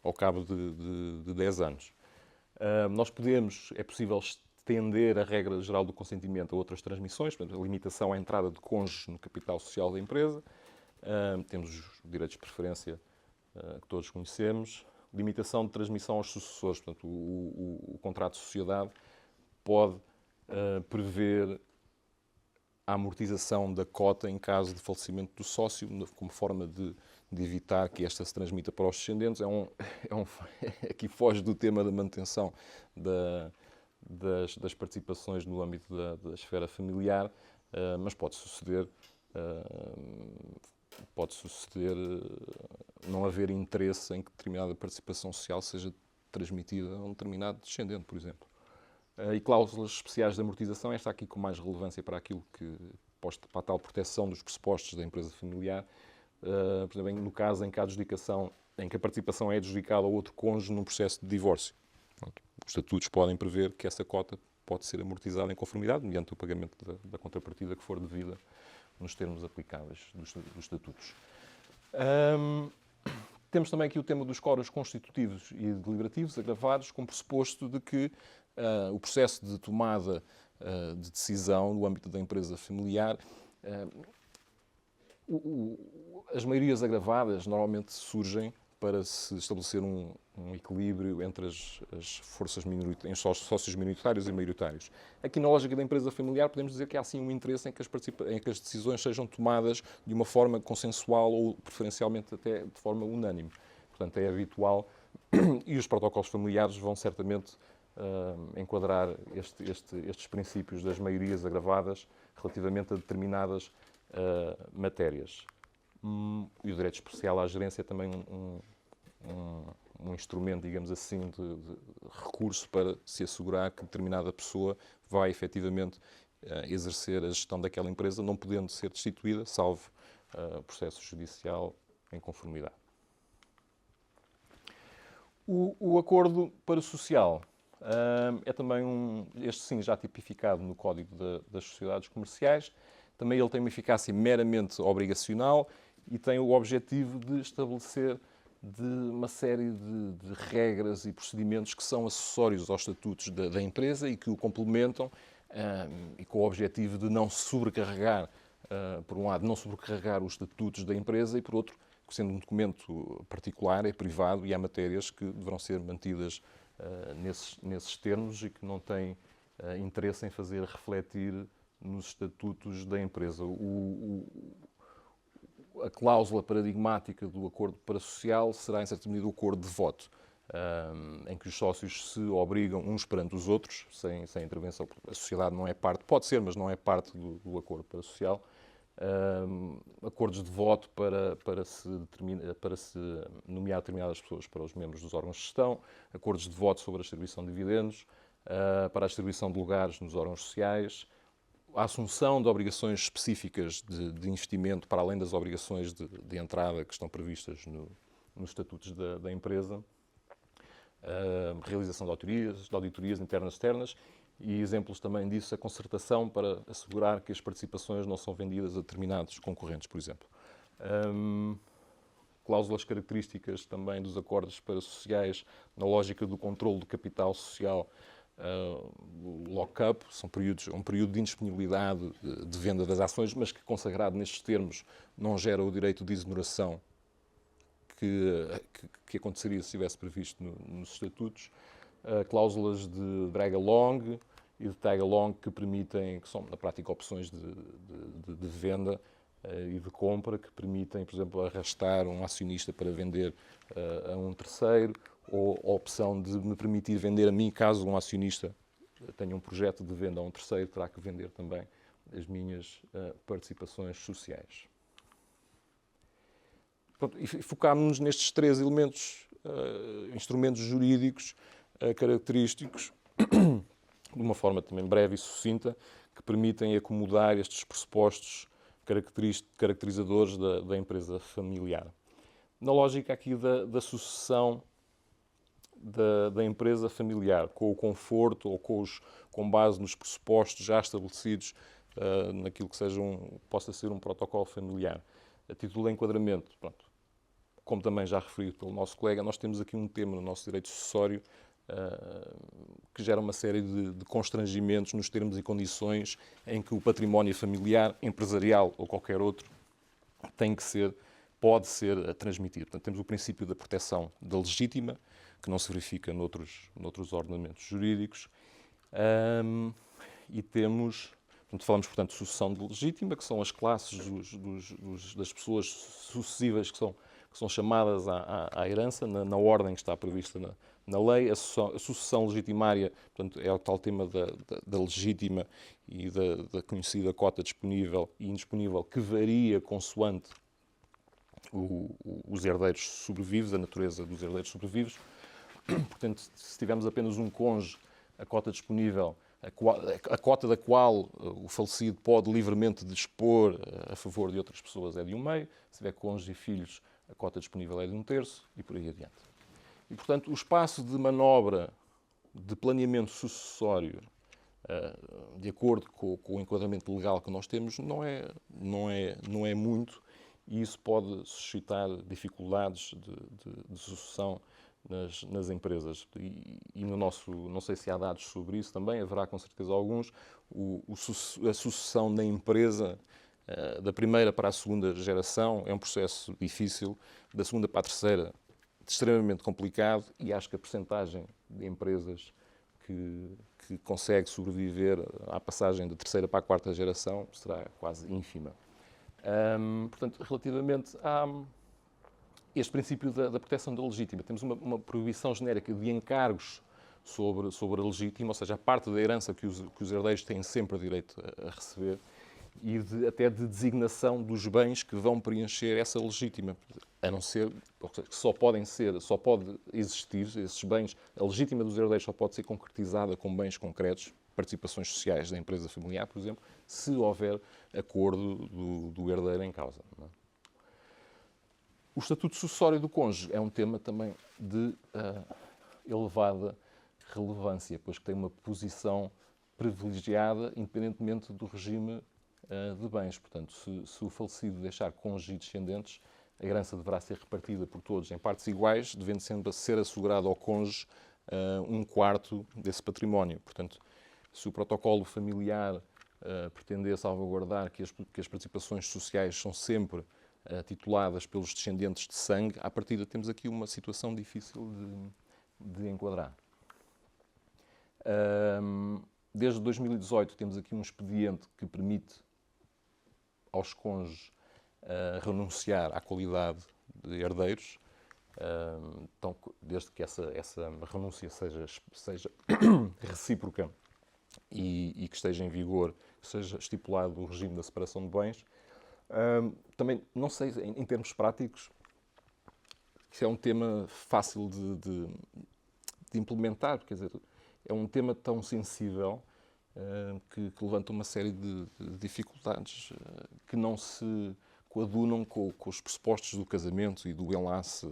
ao cabo de 10 anos. É possível estender a regra geral do consentimento a outras transmissões, portanto, a limitação à entrada de cônjuges no capital social da empresa. Temos os direitos de preferência que todos conhecemos. Limitação de transmissão aos sucessores. Portanto, o contrato de sociedade pode prever a amortização da cota em caso de falecimento do sócio, como forma de evitar que esta se transmita para os descendentes. Aqui foge do tema da manutenção das participações no âmbito da esfera familiar, mas pode suceder não haver interesse em que determinada participação social seja transmitida a um determinado descendente, por exemplo. E cláusulas especiais de amortização, esta aqui com mais relevância para aquilo para a tal proteção dos pressupostos da empresa familiar, por exemplo, no caso em que a participação é adjudicada ao outro cônjuge num processo de divórcio. Os estatutos podem prever que essa cota pode ser amortizada em conformidade, mediante o pagamento da contrapartida que for devida nos termos aplicáveis dos estatutos. Temos também aqui o tema dos quóruns constitutivos e deliberativos agravados, com o pressuposto de que o processo de tomada de decisão no âmbito da empresa familiar, as maiorias agravadas normalmente surgem para se estabelecer um equilíbrio entre as forças minoritárias, entre sócios minoritários e maioritários. Aqui na lógica da empresa familiar podemos dizer que há sim um interesse em que as decisões sejam tomadas de uma forma consensual ou preferencialmente até de forma unânime. Portanto, é habitual e os protocolos familiares vão certamente enquadrar estes princípios das maiorias agravadas relativamente a determinadas matérias. E o direito especial à gerência é também um instrumento, digamos assim, de recurso para se assegurar que determinada pessoa vai efetivamente exercer a gestão daquela empresa, não podendo ser destituída, salvo processo judicial em conformidade. O acordo parasocial é também este sim já tipificado no Código das Sociedades Comerciais. Também ele tem uma eficácia meramente obrigacional e tem o objetivo de estabelecer uma série de regras e procedimentos que são acessórios aos estatutos da empresa e que o complementam e com o objetivo de não sobrecarregar, por um lado, não sobrecarregar os estatutos da empresa e, por outro, sendo um documento particular, é privado e há matérias que deverão ser mantidas nesses termos e que não têm interesse em fazer refletir nos estatutos da empresa. A cláusula paradigmática do acordo parasocial será, em certa medida, o acordo de voto. em que os sócios se obrigam uns perante os outros, sem intervenção. A sociedade não é parte, pode ser, mas não é parte do acordo parasocial. Acordos de voto para se nomear determinadas pessoas para os membros dos órgãos de gestão, acordos de voto sobre a distribuição de dividendos, para a distribuição de lugares nos órgãos sociais, a assunção de obrigações específicas de investimento para além das obrigações de entrada que estão previstas nos estatutos da empresa, realização de auditorias internas e externas, e exemplos também disso, a concertação para assegurar que as participações não são vendidas a determinados concorrentes, por exemplo. Cláusulas características também dos acordos parasociais na lógica do controle do capital social, o lock-up, um período de indisponibilidade de venda das ações, mas que, consagrado nestes termos, não gera o direito de exoneração que aconteceria se estivesse previsto nos estatutos. Cláusulas de drag-along e de tag-along que são, na prática, opções de venda e de compra que permitem, por exemplo, arrastar um acionista para vender a um terceiro, ou a opção de me permitir vender a mim, caso um acionista tenha um projeto de venda a um terceiro, terá que vender também as minhas participações sociais. Pronto, e focámos-nos nestes três elementos, instrumentos jurídicos característicos, de uma forma também breve e sucinta, que permitem acomodar estes pressupostos caracterizadores da empresa familiar. Na lógica aqui da sucessão da empresa familiar, com o conforto ou com base nos pressupostos já estabelecidos naquilo que possa ser um protocolo familiar. A título de enquadramento, pronto, como também já referido pelo nosso colega, nós temos aqui um tema no nosso direito sucessório que gera uma série de constrangimentos nos termos e condições em que o património familiar, empresarial ou qualquer outro pode ser transmitido. Portanto, temos o princípio da proteção da legítima, que não se verifica noutros ordenamentos jurídicos, e falamos, portanto, de sucessão de legítima, que são as classes das pessoas sucessivas que são chamadas à herança, na ordem que está prevista na lei. A sucessão legitimária, portanto, é o tal tema da legítima e da conhecida cota disponível e indisponível, que varia consoante os herdeiros sobrevivos, a natureza dos herdeiros sobrevivos. Portanto, se tivermos apenas um cônjuge, a cota disponível, a cota da qual o falecido pode livremente dispor a favor de outras pessoas é de 1/2. Se tiver cônjuge e filhos, a cota disponível é de 1/3 e por aí adiante. E, portanto, o espaço de manobra de planeamento sucessório, de acordo com o enquadramento legal que nós temos, não é muito, e isso pode suscitar dificuldades de sucessão nas empresas. E no nosso, não sei se há dados sobre isso também, haverá com certeza alguns, a sucessão na empresa da primeira para a segunda geração é um processo difícil, da segunda para a terceira extremamente complicado, e acho que a percentagem de empresas que consegue sobreviver à passagem da terceira para a quarta geração será quase ínfima. Portanto, relativamente a este princípio da proteção da legítima, temos uma proibição genérica de encargos sobre a legítima, ou seja, a parte da herança que os herdeiros têm sempre direito a receber, e até de designação dos bens que vão preencher essa legítima, a não ser, só pode existir esses bens, a legítima dos herdeiros só pode ser concretizada com bens concretos, participações sociais da empresa familiar, por exemplo, se houver acordo do herdeiro em causa. Não é? O estatuto sucessório do cônjuge é um tema também de elevada relevância, pois que tem uma posição privilegiada independentemente do regime de bens. Portanto, se o falecido deixar cônjuge e descendentes, a herança deverá ser repartida por todos em partes iguais, devendo sempre ser assegurado ao cônjuge 1/4 desse património. Portanto, se o protocolo familiar pretender salvaguardar que as participações sociais são sempre tituladas pelos descendentes de sangue, à partida temos aqui uma situação difícil de enquadrar. Desde 2018 temos aqui um expediente que permite aos cônjuges renunciar à qualidade de herdeiros, Então, desde que essa renúncia seja recíproca e que esteja em vigor, que seja estipulado o regime da separação de bens. Também, não sei, em termos práticos, isso é um tema fácil de implementar, quer dizer, é um tema tão sensível que levanta uma série de dificuldades que não se coadunam com os pressupostos do casamento e do enlace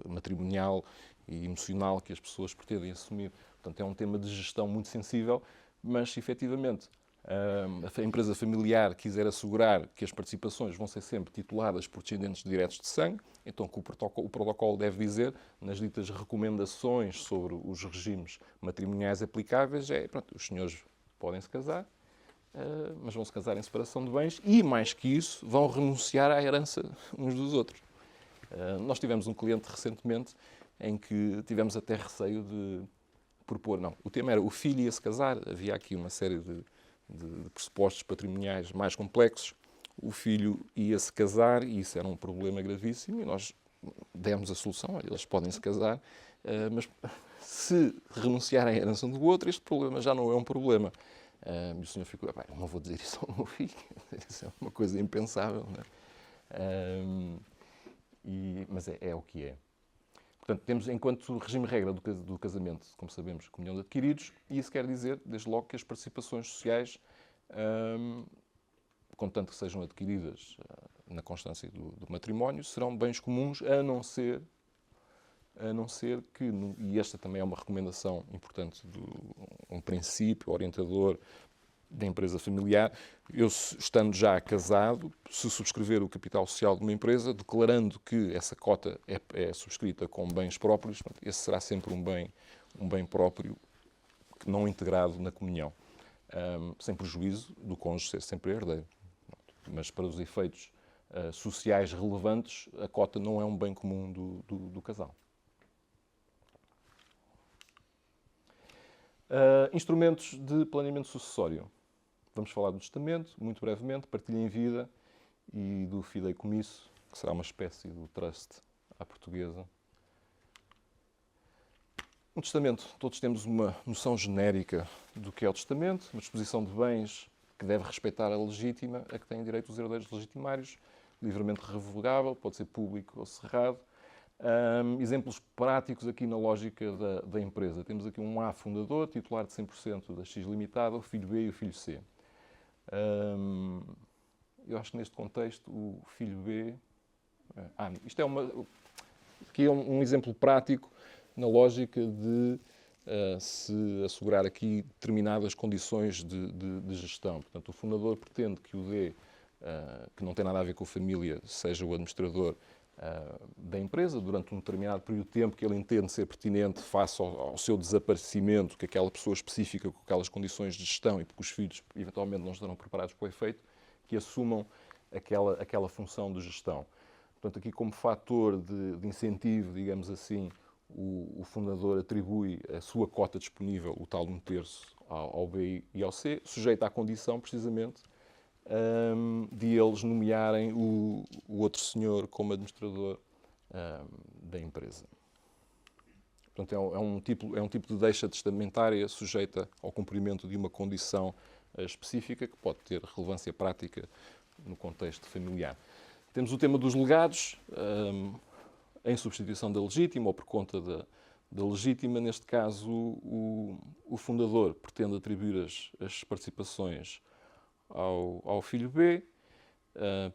matrimonial e emocional que as pessoas pretendem assumir. Portanto, é um tema de gestão muito sensível, mas, efetivamente, a empresa familiar quiser assegurar que as participações vão ser sempre tituladas por descendentes diretos de sangue, então o protocolo deve dizer, nas ditas recomendações sobre os regimes matrimoniais aplicáveis, pronto, os senhores podem se casar, mas vão se casar em separação de bens e, mais que isso, vão renunciar à herança uns dos outros. Nós tivemos um cliente recentemente em que tivemos até receio de propor, não, o tema era o filho ia se casar, havia aqui uma série de pressupostos patrimoniais mais complexos, o filho ia se casar e isso era um problema gravíssimo e nós demos a solução, olha, eles podem se casar, mas se renunciarem à herança um do outro, este problema já não é um problema. E o senhor ficou, não vou dizer isso ao meu filho, isso é uma coisa impensável, não é? Mas é o que é. Portanto, temos, enquanto regime-regra do casamento, como sabemos, comunhão de adquiridos, e isso quer dizer, desde logo, que as participações sociais, contanto que sejam adquiridas na constância do matrimónio, serão bens comuns, a não ser que, e esta também é uma recomendação importante, um princípio orientador da empresa familiar, eu, estando já casado, se subscrever o capital social de uma empresa, declarando que essa cota é subscrita com bens próprios, esse será sempre um bem próprio, não integrado na comunhão, sem prejuízo do cônjuge ser sempre herdeiro. Mas para os efeitos sociais relevantes, a cota não é um bem comum do casal. Instrumentos de planeamento sucessório. Vamos falar do testamento, muito brevemente, partilha em vida e do fideicomisso, que será uma espécie de trust à portuguesa. Um testamento, todos temos uma noção genérica do que é o testamento, uma disposição de bens que deve respeitar a legítima, a que têm direito os herdeiros legitimários, livremente revogável, pode ser público ou cerrado. Exemplos práticos aqui na lógica da empresa. Temos aqui um A fundador, titular de 100% da X Limitada, o filho B e o filho C. Eu acho que neste contexto o filho B... isto é aqui é um exemplo prático na lógica de se assegurar aqui determinadas condições de gestão. Portanto, o fundador pretende que o D, que não tem nada a ver com a família, seja o administrador da empresa durante um determinado período de tempo que ele entende ser pertinente face ao seu desaparecimento, que aquela pessoa específica com aquelas condições de gestão e porque os filhos eventualmente não estarão preparados para o efeito, que assumam aquela função de gestão. Portanto, aqui como fator de incentivo, digamos assim, o fundador atribui a sua cota disponível, o tal 1/3, ao B e ao C, sujeito à condição, precisamente, de eles nomearem o outro senhor como administrador da empresa. Portanto, é um tipo de deixa testamentária sujeita ao cumprimento de uma condição específica que pode ter relevância prática no contexto familiar. Temos o tema dos legados, em substituição da legítima ou por conta da legítima. Neste caso, o fundador pretende atribuir as participações ao filho B,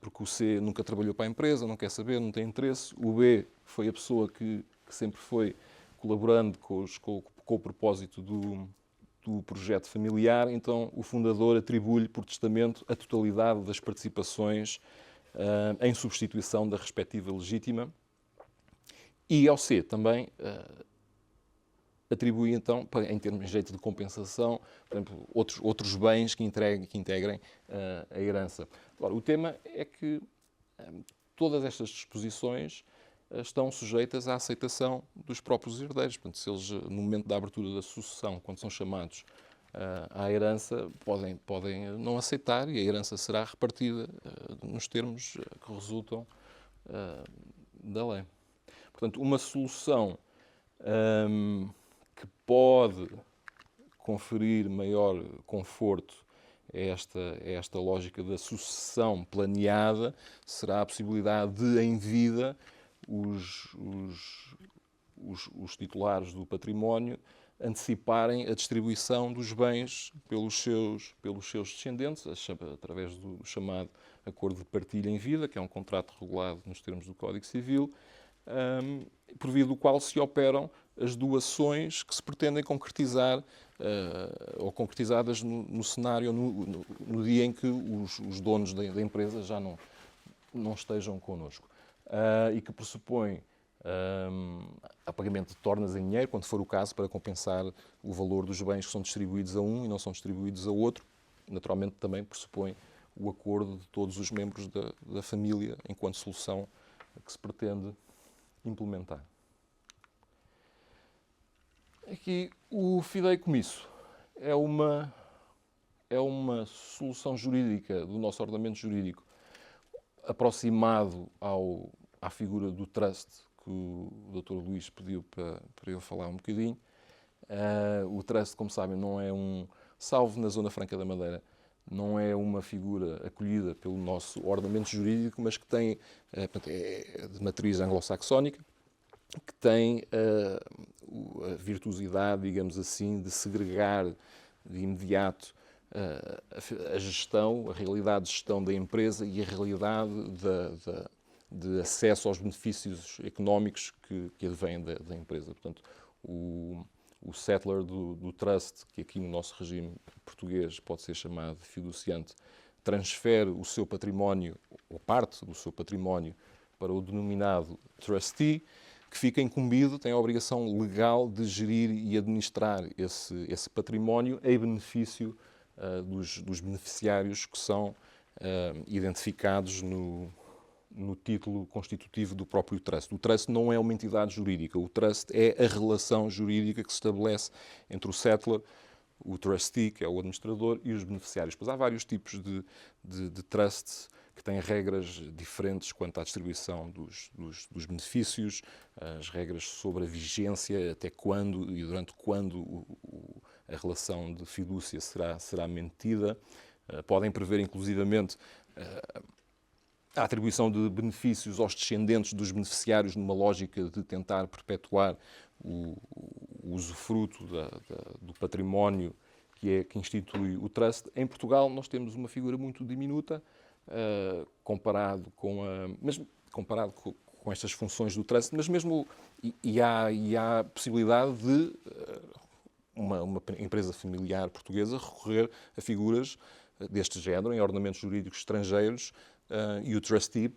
porque o C nunca trabalhou para a empresa, não quer saber, não tem interesse. O B foi a pessoa que sempre foi colaborando com o propósito do projeto familiar, então o fundador atribui-lhe por testamento a totalidade das participações em substituição da respectiva legítima. E ao C também atribui, então, em termos de jeito de compensação, por exemplo, outros bens que integrem a herança. Agora, o tema é que todas estas disposições estão sujeitas à aceitação dos próprios herdeiros. Portanto, se eles, no momento da abertura da sucessão, quando são chamados à herança, podem não aceitar e a herança será repartida nos termos que resultam da lei. Portanto, uma solução que pode conferir maior conforto a esta lógica da sucessão planeada será a possibilidade de, em vida, os titulares do património anteciparem a distribuição dos bens pelos seus descendentes, através do chamado acordo de partilha em vida, que é um contrato regulado nos termos do Código Civil, por via do qual se operam as doações que se pretendem concretizar ou concretizadas no cenário, no dia em que os donos da empresa já não estejam connosco. E que pressupõe a pagamento de tornas em dinheiro, quando for o caso, para compensar o valor dos bens que são distribuídos a um e não são distribuídos a outro. Naturalmente também pressupõe o acordo de todos os membros da família enquanto solução que se pretende implementar. Aqui o fideicomisso é uma solução jurídica do nosso ordenamento jurídico aproximado à figura do trust, que o Dr. Luís pediu para eu falar um bocadinho. O trust, como sabem, não é salvo na Zona Franca da Madeira, não é uma figura acolhida pelo nosso ordenamento jurídico, mas que tem, é de matriz anglo-saxónica, que tem a virtuosidade, digamos assim, de segregar de imediato a gestão, a realidade de gestão da empresa e a realidade de acesso aos benefícios económicos que advêm da empresa. Portanto, o settler do trust, que aqui no nosso regime português pode ser chamado de fiduciante, transfere o seu património, ou parte do seu património, para o denominado trustee, que fica incumbido, tem a obrigação legal de gerir e administrar esse património em benefício dos beneficiários que são identificados no título constitutivo do próprio trust. O trust não é uma entidade jurídica, o trust é a relação jurídica que se estabelece entre o settler, o trustee, que é o administrador, e os beneficiários. Pois há vários tipos de trusts que têm regras diferentes quanto à distribuição dos benefícios, as regras sobre a vigência, até quando e durante quando a relação de fidúcia será mantida. Podem prever, inclusivamente, a atribuição de benefícios aos descendentes dos beneficiários numa lógica de tentar perpetuar o usufruto do património que institui o trust. Em Portugal nós temos uma figura muito diminuta comparado com estas funções do trust, mas mesmo há a possibilidade de uma empresa familiar portuguesa recorrer a figuras deste género em ordenamentos jurídicos estrangeiros. E o trustee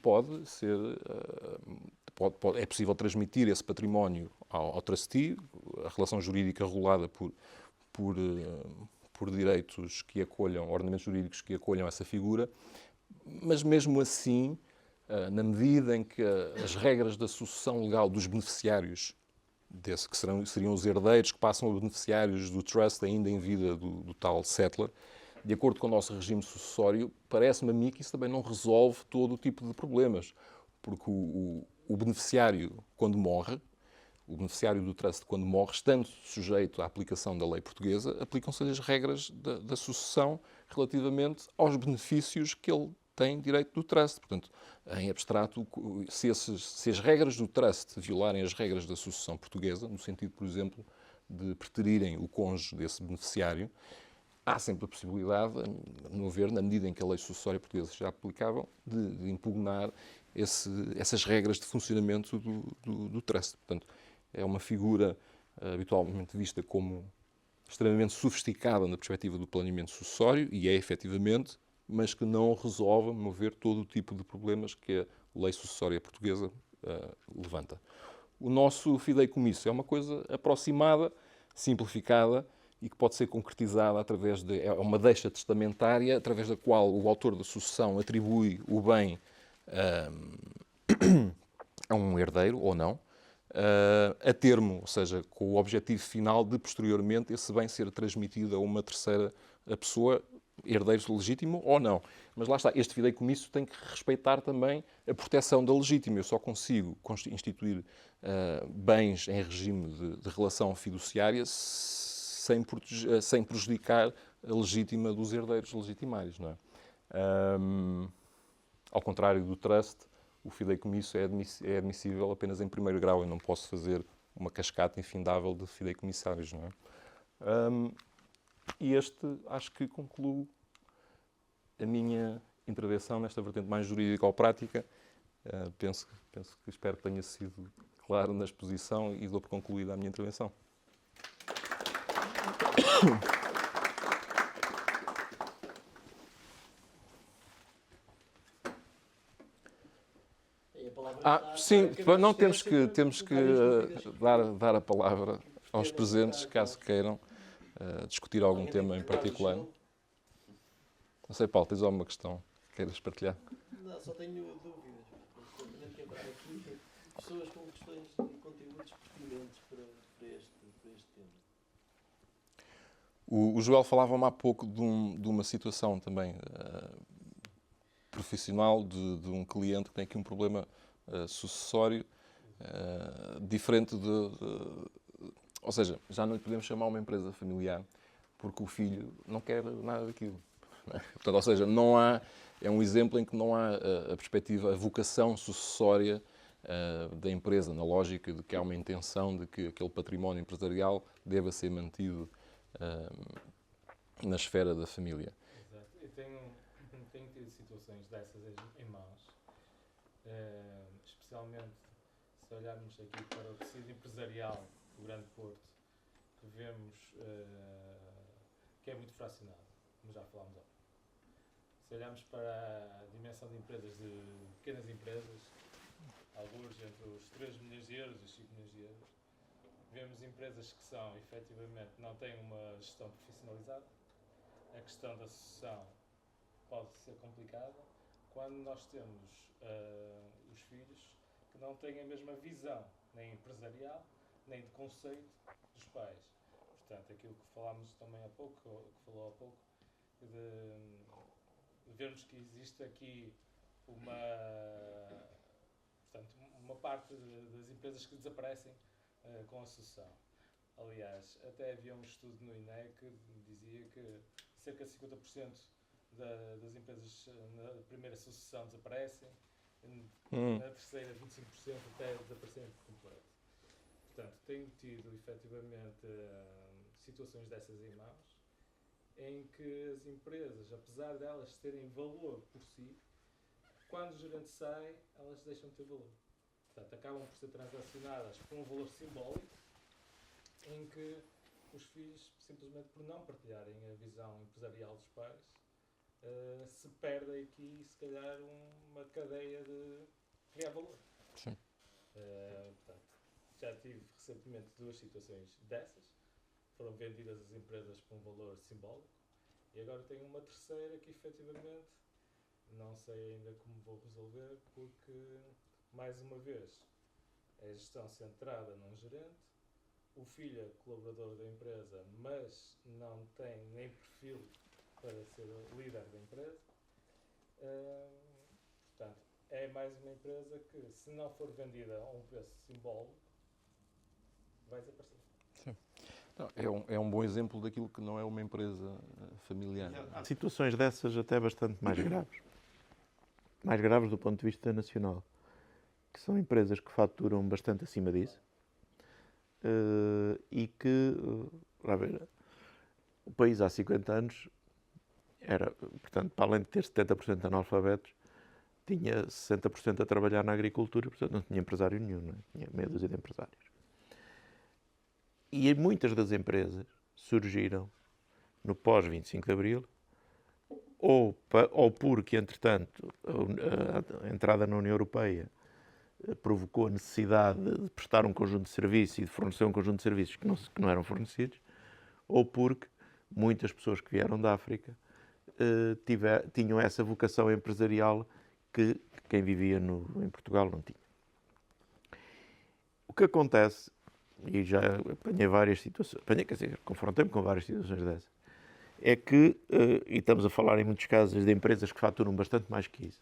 é possível transmitir esse património ao trustee, a relação jurídica regulada por direitos que acolham, ordenamentos jurídicos que acolham essa figura, mas mesmo assim, na medida em que as regras da sucessão legal dos beneficiários, que seriam os herdeiros que passam a beneficiários do trust ainda em vida do tal settler, de acordo com o nosso regime sucessório, parece-me a mim que isso também não resolve todo o tipo de problemas, porque o beneficiário, quando morre, o beneficiário do trust, quando morre, estando sujeito à aplicação da lei portuguesa, aplicam-se as regras da sucessão relativamente aos benefícios que ele tem direito do trust. Portanto, em abstrato, se as regras do trust violarem as regras da sucessão portuguesa, no sentido, por exemplo, de preterirem o cônjuge desse beneficiário, há sempre a possibilidade, a meu ver, na medida em que a lei sucessória portuguesa seja aplicável, de impugnar essas regras de funcionamento do trust. Portanto, é uma figura habitualmente vista como extremamente sofisticada na perspectiva do planeamento sucessório, e é efetivamente, mas que não resolve, a meu ver, todo o tipo de problemas que a lei sucessória portuguesa levanta. O nosso fideicomisso é uma coisa aproximada, simplificada, e que pode ser concretizada através é uma deixa testamentária, através da qual o autor da sucessão atribui o bem a um herdeiro, ou não, a termo, ou seja, com o objetivo final de, posteriormente, esse bem ser transmitido a uma terceira pessoa, herdeiros legítimos ou não. Mas lá está, este fideicomisso tem que respeitar também a proteção da legítima. Eu só consigo instituir bens em regime de relação fiduciária sem prejudicar a legítima dos herdeiros legitimários, não é? Ao contrário do trust, o fideicomisso é admissível apenas em primeiro grau. Eu não posso fazer uma cascata infindável de fideicomissários, não é? E acho que concluo a minha intervenção nesta vertente mais jurídica ou prática. Espero que tenha sido claro na exposição e dou por concluída a minha intervenção. Sim, não temos que dar a palavra aos presentes, caso queiram discutir algum tema em particular. Não sei, Paulo, tens alguma questão que queiras partilhar? Não, só tenho dúvidas. Tenho que entrar aqui pessoas com questões e contributos pertinentes para este tema. O Joel falava-me há pouco de uma situação também profissional de um cliente que tem aqui um problema sucessório diferente ou seja, já não lhe podemos chamar uma empresa familiar porque o filho não quer nada daquilo. Portanto, ou seja, é um exemplo em que não há a perspectiva, a vocação sucessória da empresa, na lógica de que há uma intenção de que aquele património empresarial deva ser mantido na esfera da família. Exato. Eu tenho tido situações dessas em mãos, especialmente se olharmos aqui para o tecido empresarial do Grande Porto, que vemos que é muito fracionado, como já falámos há pouco. Se olharmos para a dimensão de empresas, de pequenas empresas, alguns entre os 3 milhões de euros e os 5 milhões de euros, vemos empresas que são, efetivamente, não têm uma gestão profissionalizada. A questão da sucessão pode ser complicada quando nós temos os filhos que não têm a mesma visão, nem empresarial, nem de conceito dos pais. Portanto, aquilo que falámos também há pouco, que falou há pouco, de vermos que existe aqui uma parte das empresas que desaparecem com a sucessão. Aliás, até havia um estudo no INE que dizia que cerca de 50% das empresas na primeira sucessão desaparecem, na terceira 25% até desaparecerem por completo. Portanto, tenho tido efetivamente situações dessas em mãos, em que as empresas, apesar de elas terem valor por si, quando o gerente sai, elas deixam de ter valor. Portanto, acabam por ser transacionadas por um valor simbólico, em que os filhos, simplesmente por não partilharem a visão empresarial dos pais, se perde aqui, se calhar, uma cadeia de criar valor. Sim. Portanto, já tive recentemente 2 situações dessas. Foram vendidas as empresas por um valor simbólico. E agora tenho uma terceira que, efetivamente, não sei ainda como vou resolver, porque, mais uma vez, é a gestão centrada num gerente. O filho é colaborador da empresa, mas não tem nem perfil para ser o líder da empresa. Portanto, é mais uma empresa que, se não for vendida a um preço simbólico, vai desaparecer. Sim. Não, é um bom exemplo daquilo que não é uma empresa familiar. Há situações dessas até bastante mais graves. Mais graves do ponto de vista nacional. Que são empresas que faturam bastante acima disso. E que, o país há 50 anos era, portanto, para além de ter 70% de analfabetos, tinha 60% a trabalhar na agricultura, portanto não tinha empresário nenhum, não é? Tinha meia dúzia de empresários. E muitas das empresas surgiram no pós-25 de Abril, ou porque, entretanto, a entrada na União Europeia provocou a necessidade de prestar um conjunto de serviços e de fornecer um conjunto de serviços que não eram fornecidos, ou porque muitas pessoas que vieram da África tinham essa vocação empresarial que quem vivia em Portugal não tinha. O que acontece, e já apanhei várias situações, confrontei-me com várias situações dessas, é que, e estamos a falar em muitos casos de empresas que faturam bastante mais que isso,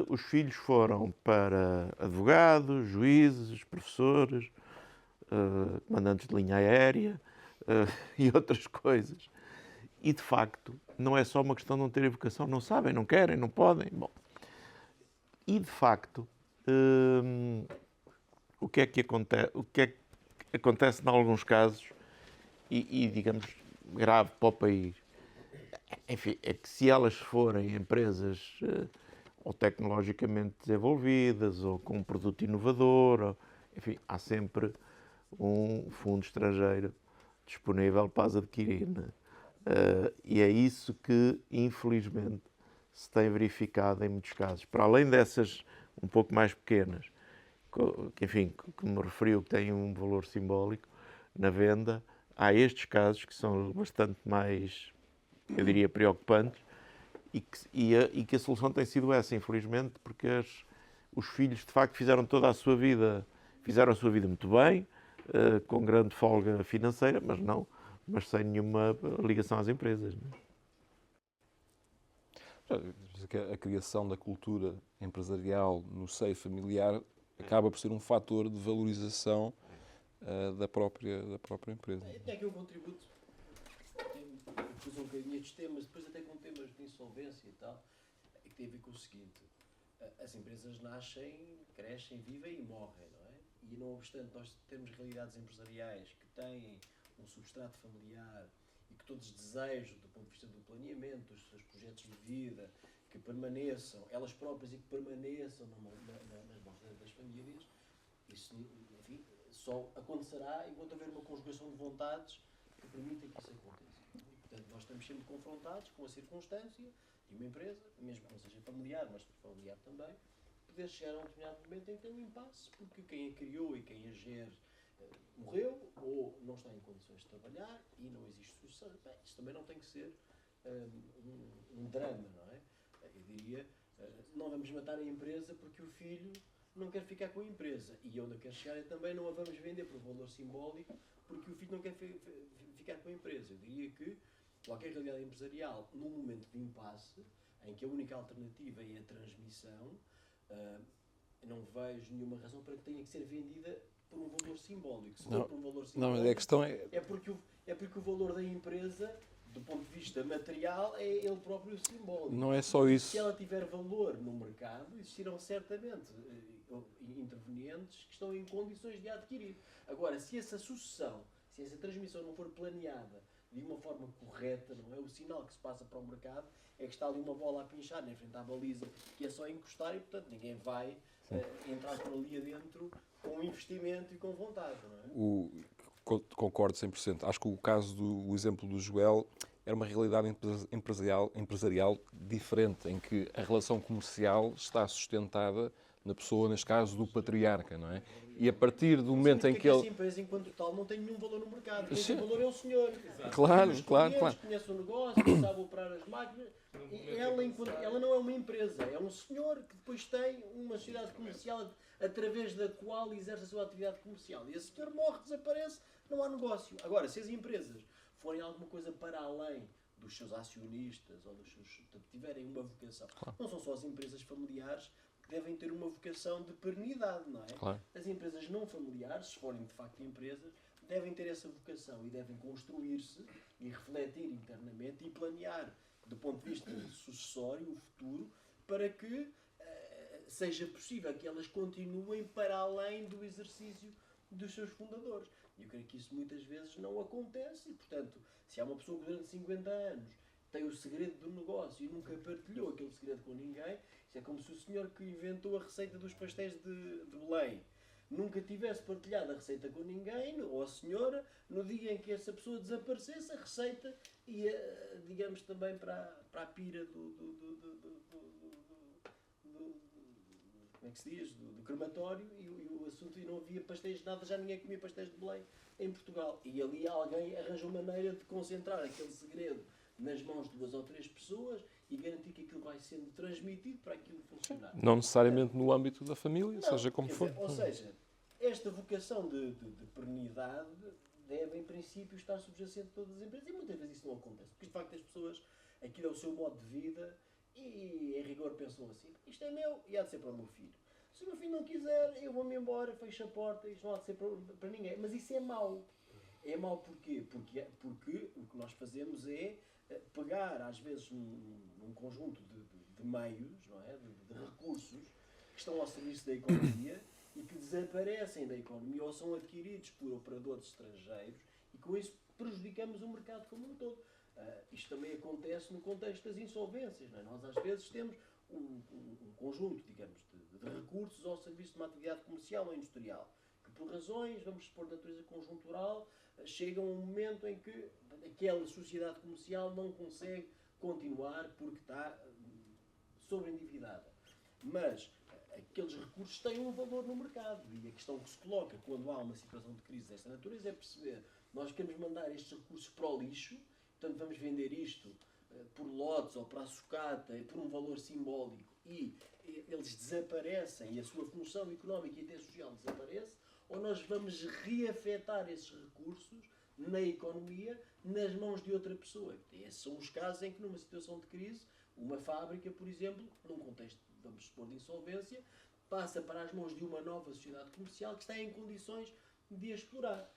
os filhos foram para advogados, juízes, professores, comandantes de linha aérea e outras coisas. E, de facto, não é só uma questão de não terem vocação, não sabem, não querem, não podem. Bom, e, de facto, o que é que acontece em alguns casos e, digamos, grave para o país? Enfim, é que se elas forem empresas ou tecnologicamente desenvolvidas ou com um produto inovador, enfim, há sempre um fundo estrangeiro disponível para as adquirir, né? E é isso que, infelizmente, se tem verificado em muitos casos. Para além dessas um pouco mais pequenas, que, enfim, que me referiu, que têm um valor simbólico na venda, há estes casos que são bastante mais, eu diria, preocupantes e que a solução tem sido essa, infelizmente, porque os filhos, de facto, fizeram a sua vida muito bem, com grande folga financeira, mas sem nenhuma ligação às empresas. Não é? A criação da cultura empresarial no seio familiar acaba por ser um fator de valorização da própria empresa. Tem aqui um contributo, depois um bocadinho estes temas, depois até com temas de insolvência e tal, que tem a ver com o seguinte: as empresas nascem, crescem, vivem e morrem, não é? E não obstante nós temos realidades empresariais que têm um substrato familiar e que todos desejam, do ponto de vista do planeamento, dos seus projetos de vida, que permaneçam, elas próprias, e que permaneçam nas mãos das famílias, isso, enfim, só acontecerá enquanto houver uma conjugação de vontades que permitem que isso aconteça. Portanto, nós estamos sempre confrontados com a circunstância de uma empresa, mesmo que não seja familiar, mas familiar também, poder chegar a um determinado momento em que tem um impasse, porque quem a criou e quem a gere morreu ou não está em condições de trabalhar e não existe sucessão. Bem, isso também não tem que ser um drama, não é? Eu diria, não vamos matar a empresa porque o filho não quer ficar com a empresa. E onde eu quero chegar é também não a vamos vender por valor simbólico porque o filho não quer ficar com a empresa. Eu diria que qualquer realidade empresarial, num momento de impasse, em que a única alternativa é a transmissão, não vejo nenhuma razão para que tenha que ser vendida por um valor simbólico. Se for por um valor simbólico, mas a questão é porque o valor da empresa, do ponto de vista material, é ele próprio simbólico. Não é só isso. Se ela tiver valor no mercado, existirão certamente intervenientes que estão em condições de a adquirir. Agora, se essa sucessão, se essa transmissão não for planeada de uma forma correta, não é? O sinal que se passa para o mercado é que está ali uma bola a pinchar em frente à baliza, que é só encostar e, portanto, ninguém vai entrar por ali adentro com investimento e com vontade, não é? Concordo 100%. Acho que o caso o exemplo do Joel era uma realidade empresarial diferente, em que a relação comercial está sustentada na pessoa, neste caso, do patriarca, não é? E a partir do momento em que ele... Essa empresa, enquanto tal, não tem nenhum valor no mercado. Quem tem valor é o senhor. Claro. Conhece o negócio, sabe operar as máquinas. Ela não é uma empresa, é um senhor que depois tem uma sociedade comercial através da qual exerce a sua atividade comercial. E esse senhor morre, desaparece, não há negócio. Agora, se as empresas forem alguma coisa para além dos seus acionistas ou dos seus... tiverem uma vocação, não são só as empresas familiares que devem ter uma vocação de perenidade, não é? Claro. As empresas não familiares, se forem de facto empresas, devem ter essa vocação e devem construir-se e refletir internamente e planear do ponto de vista sucessório o futuro para que seja possível que elas continuem para além do exercício dos seus fundadores. E eu creio que isso muitas vezes não acontece e, portanto, se há uma pessoa que durante 50 anos tem o segredo do negócio e nunca partilhou aquele segredo com ninguém, isso é como se o senhor que inventou a receita dos pastéis de Belém nunca tivesse partilhado a receita com ninguém, ou a senhora, no dia em que essa pessoa desaparecesse, a receita ia, digamos, também para a pira como é que se diz? Do crematório e o assunto, e não havia pastéis de nada, já ninguém comia pastéis de Belém em Portugal. E ali alguém arranjou maneira de concentrar aquele segredo nas mãos de 2 ou 3 pessoas e garantir que aquilo vai sendo transmitido para aquilo funcionar. Não necessariamente no âmbito da família, seja como for. Ou seja, esta vocação de perenidade deve, em princípio, estar subjacente a todas as empresas. E muitas vezes isso não acontece. Porque, de facto, as pessoas, aquilo é o seu modo de vida e, em rigor, pensam assim: isto é meu e há de ser para o meu filho. Se o meu filho não quiser, eu vou-me embora, fecho a porta, isto não há de ser para ninguém. Mas isso é mau. É mau porquê? Porque o que nós fazemos é pegar, às vezes, num conjunto de meios, não é? De recursos que estão ao serviço da economia e que desaparecem da economia ou são adquiridos por operadores estrangeiros e com isso prejudicamos o mercado como um todo. Isto também acontece no contexto das insolvências. Não é? Nós às vezes temos um conjunto, digamos, de recursos ao serviço de uma atividade comercial ou industrial que, por razões, vamos supor, de natureza conjuntural, chega um momento em que aquela sociedade comercial não consegue continuar porque está sobreendividada. Mas aqueles recursos têm um valor no mercado e a questão que se coloca quando há uma situação de crise desta natureza é perceber: nós queremos mandar estes recursos para o lixo, portanto vamos vender isto por lotes ou para a sucata por um valor simbólico e eles desaparecem e a sua função económica e até social desaparece, ou nós vamos reafetar esses recursos na economia nas mãos de outra pessoa. E esses são os casos em que, numa situação de crise, uma fábrica, por exemplo, num contexto, vamos supor, de insolvência, passa para as mãos de uma nova sociedade comercial que está em condições de a explorar.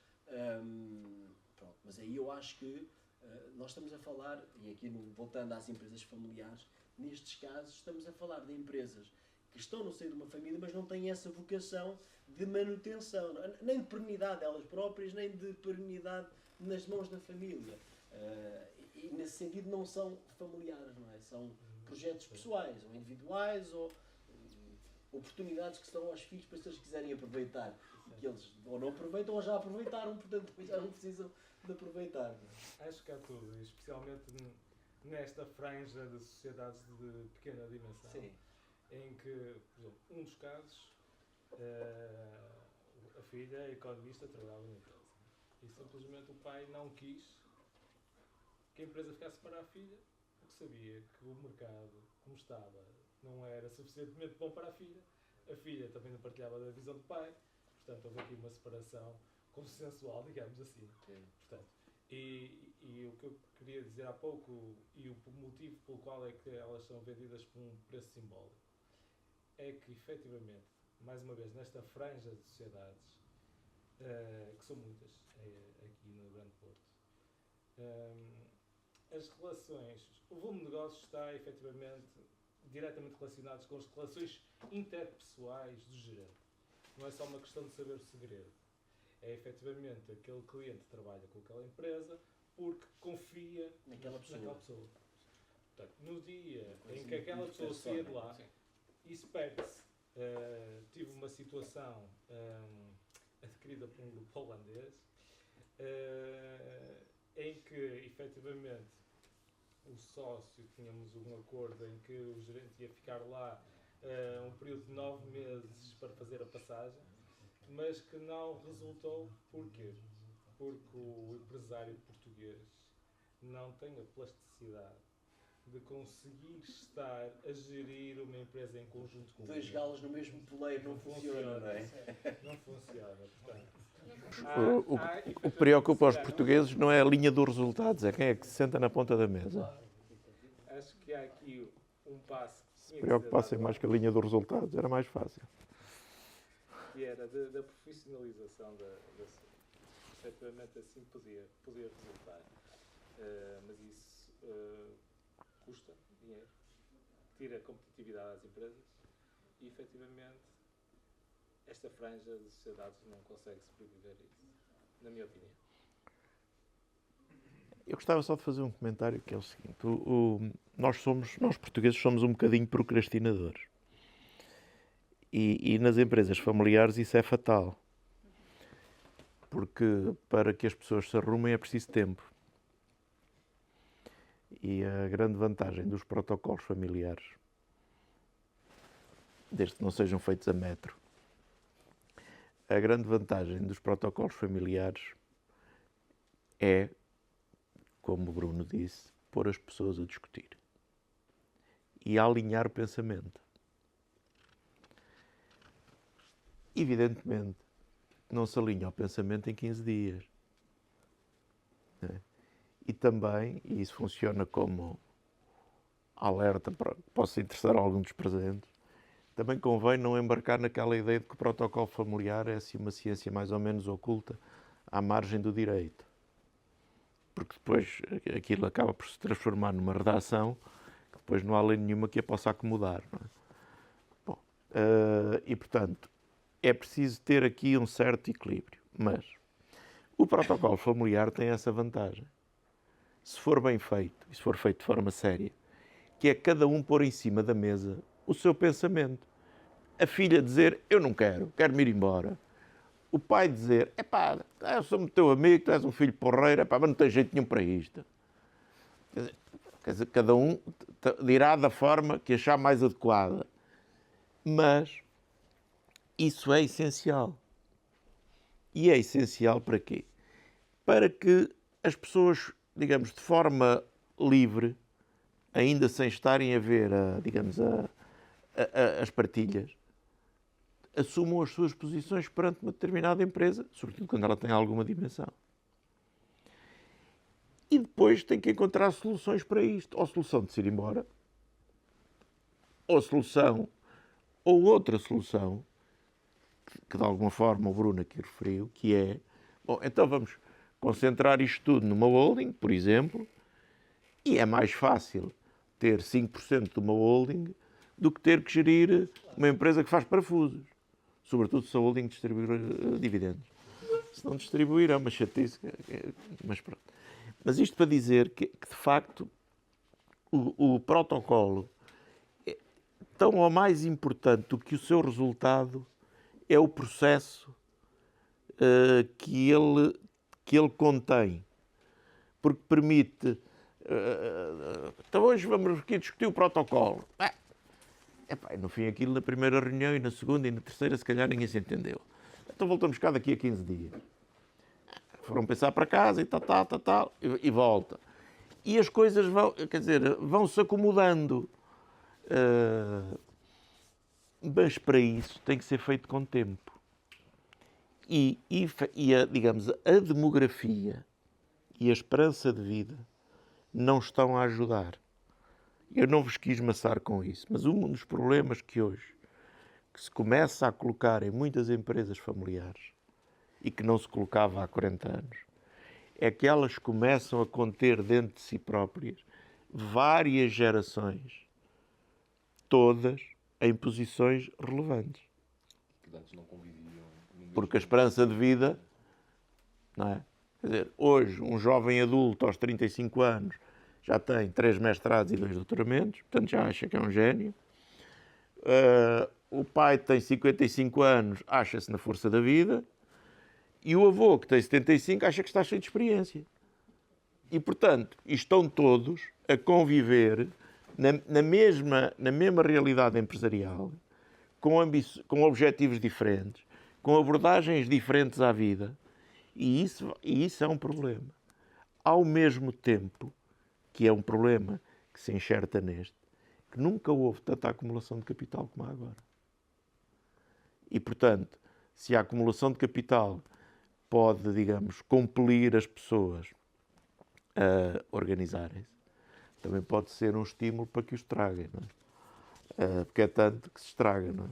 Pronto, mas aí eu acho que nós estamos a falar, e aqui voltando às empresas familiares, nestes casos estamos a falar de empresas que estão no seio de uma família, mas não têm essa vocação de manutenção, nem de perenidade elas próprias, nem de perenidade nas mãos da família. E nesse sentido não são familiares, não é? São projetos pessoais, ou individuais, ou oportunidades que se dão aos filhos para, se eles quiserem aproveitar, que eles ou não aproveitam ou já aproveitaram, portanto já não precisam de aproveitar. Não é? Acho que há tudo, especialmente nesta franja de sociedades de pequena dimensão. Sim. Em que, por exemplo, um dos casos, a filha, economista, trabalhava na empresa. E simplesmente o pai não quis que a empresa ficasse para a filha, porque sabia que o mercado, como estava, não era suficientemente bom para a filha. A filha também não partilhava da visão do pai, portanto houve aqui uma separação consensual, digamos assim. Sim. Portanto, e o que eu queria dizer há pouco, e o motivo pelo qual é que elas são vendidas por um preço simbólico, é que, efetivamente, mais uma vez, nesta franja de sociedades, que são muitas aqui no Grande Porto, as relações, o volume de negócios está, efetivamente, diretamente relacionado com as relações interpessoais do gerente. Não é só uma questão de saber o segredo. É, efetivamente, aquele cliente que trabalha com aquela empresa porque confia naquela pessoa. Portanto, no dia em que aquela pessoa saia de lá, isso perde-se. Tive uma situação adquirida por um grupo holandês em que, efetivamente, o sócio, tínhamos um acordo em que o gerente ia ficar lá um período de 9 meses para fazer a passagem, mas que não resultou. Porquê? Porque o empresário português não tem a plasticidade de conseguir estar a gerir uma empresa em conjunto com dois galos no mesmo poleiro não funciona, não é? Não funciona, portanto. O que preocupa os portugueses não é a linha dos resultados, é quem é que se senta na ponta da mesa. Acho que há aqui um passo que Se preocupassem mais com a linha dos resultados, era mais fácil. que era da profissionalização efetivamente assim podia resultar. Mas isso custa dinheiro, tira competitividade às empresas e, efetivamente, esta franja de sociedades não consegue sobreviver a isso, na minha opinião. Eu gostava só de fazer um comentário que é o seguinte: nós portugueses somos um bocadinho procrastinadores. E nas empresas familiares isso é fatal. Porque para que as pessoas se arrumem é preciso tempo. E a grande vantagem dos protocolos familiares, desde que não sejam feitos a metro, a grande vantagem dos protocolos familiares é, como o Bruno disse, pôr as pessoas a discutir e a alinhar o pensamento. Evidentemente, não se alinha o pensamento em 15 dias. né? E também, e isso funciona como alerta para que possa interessar a algum dos presentes, também convém não embarcar naquela ideia de que o protocolo familiar é assim uma ciência mais ou menos oculta à margem do direito. Porque depois aquilo acaba por se transformar numa redação que depois não há lei nenhuma que a possa acomodar. Não é? Bom, e portanto, é preciso ter aqui um certo equilíbrio. Mas o protocolo familiar tem essa vantagem. Se for bem feito, e se for feito de forma séria, que é cada um pôr em cima da mesa o seu pensamento. A filha dizer, eu não quero, quero-me ir embora. O pai dizer, epá, eu sou teu amigo, tu és um filho porreiro, epá, mas não tem jeito nenhum para isto. Quer dizer, cada um dirá da forma que achar mais adequada. Mas isso é essencial. E é essencial para quê? Para que as pessoas, digamos, de forma livre, ainda sem estarem a ver, digamos, as partilhas, assumam as suas posições perante uma determinada empresa, sobretudo quando ela tem alguma dimensão. E depois tem que encontrar soluções para isto. Ou solução de se ir embora, ou outra solução, que de alguma forma o Bruno aqui referiu, que é, bom, então vamos concentrar isto tudo numa holding, por exemplo, e é mais fácil ter 5% de uma holding do que ter que gerir uma empresa que faz parafusos. Sobretudo se a holding distribuir dividendos. Se não distribuir é uma chatice, mas pronto. Mas isto para dizer que de facto, o protocolo é tão ou mais importante do que o seu resultado é o processo que ele contém. Porque permite... então hoje vamos aqui discutir o protocolo. Epá, no fim, aquilo na primeira reunião e na segunda e na terceira, se calhar ninguém se entendeu. Então voltamos cá daqui a 15 dias. Foram pensar para casa e tal, e volta. E as coisas vão, quer dizer, vão-se acomodando. Mas para isso tem que ser feito com tempo. E digamos, a demografia e a esperança de vida não estão a ajudar. Eu não vos quis maçar com isso, mas um dos problemas que hoje se começa a colocar em muitas empresas familiares e que não se colocava há 40 anos, é que elas começam a conter dentro de si próprias várias gerações, todas em posições relevantes. Que antes não conviviam. Porque a esperança de vida, não é? Quer dizer, hoje um jovem adulto aos 35 anos já tem 3 mestrados e 2 doutoramentos, portanto já acha que é um gênio. O pai tem 55 anos, acha-se na força da vida. E o avô, que tem 75, acha que está cheio de experiência. E, portanto, estão todos a conviver na mesma realidade empresarial, com objetivos diferentes, com abordagens diferentes à vida. E isso é um problema. Ao mesmo tempo, que é um problema que se enxerta neste, que nunca houve tanta acumulação de capital como há agora. E, portanto, se a acumulação de capital pode, digamos, compelir as pessoas a organizarem-se, também pode ser um estímulo para que os estraguem, não é? Porque é tanto que se estraga, não é?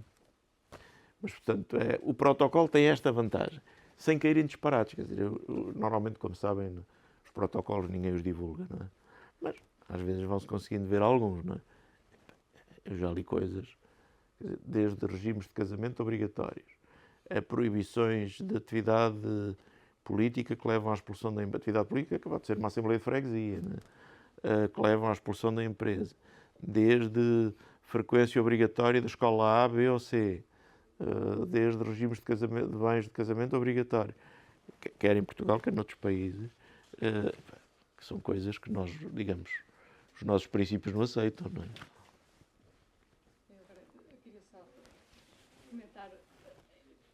Mas, portanto, o protocolo tem esta vantagem, sem cair em disparates. Quer dizer, normalmente, como sabem, os protocolos ninguém os divulga, não é? Mas, às vezes, vão-se conseguindo ver alguns, não é? Eu já li coisas, desde regimes de casamento obrigatórios, a proibições de atividade política que levam à expulsão da atividade política, que pode ser uma Assembleia de Freguesia, né? Que levam à expulsão da empresa, desde frequência obrigatória da escola A, B ou C, desde regimes de bens de casamento obrigatório, quer em Portugal, quer noutros países, que são coisas que nós, digamos, os nossos princípios não aceitam, não é? Eu queria só comentar,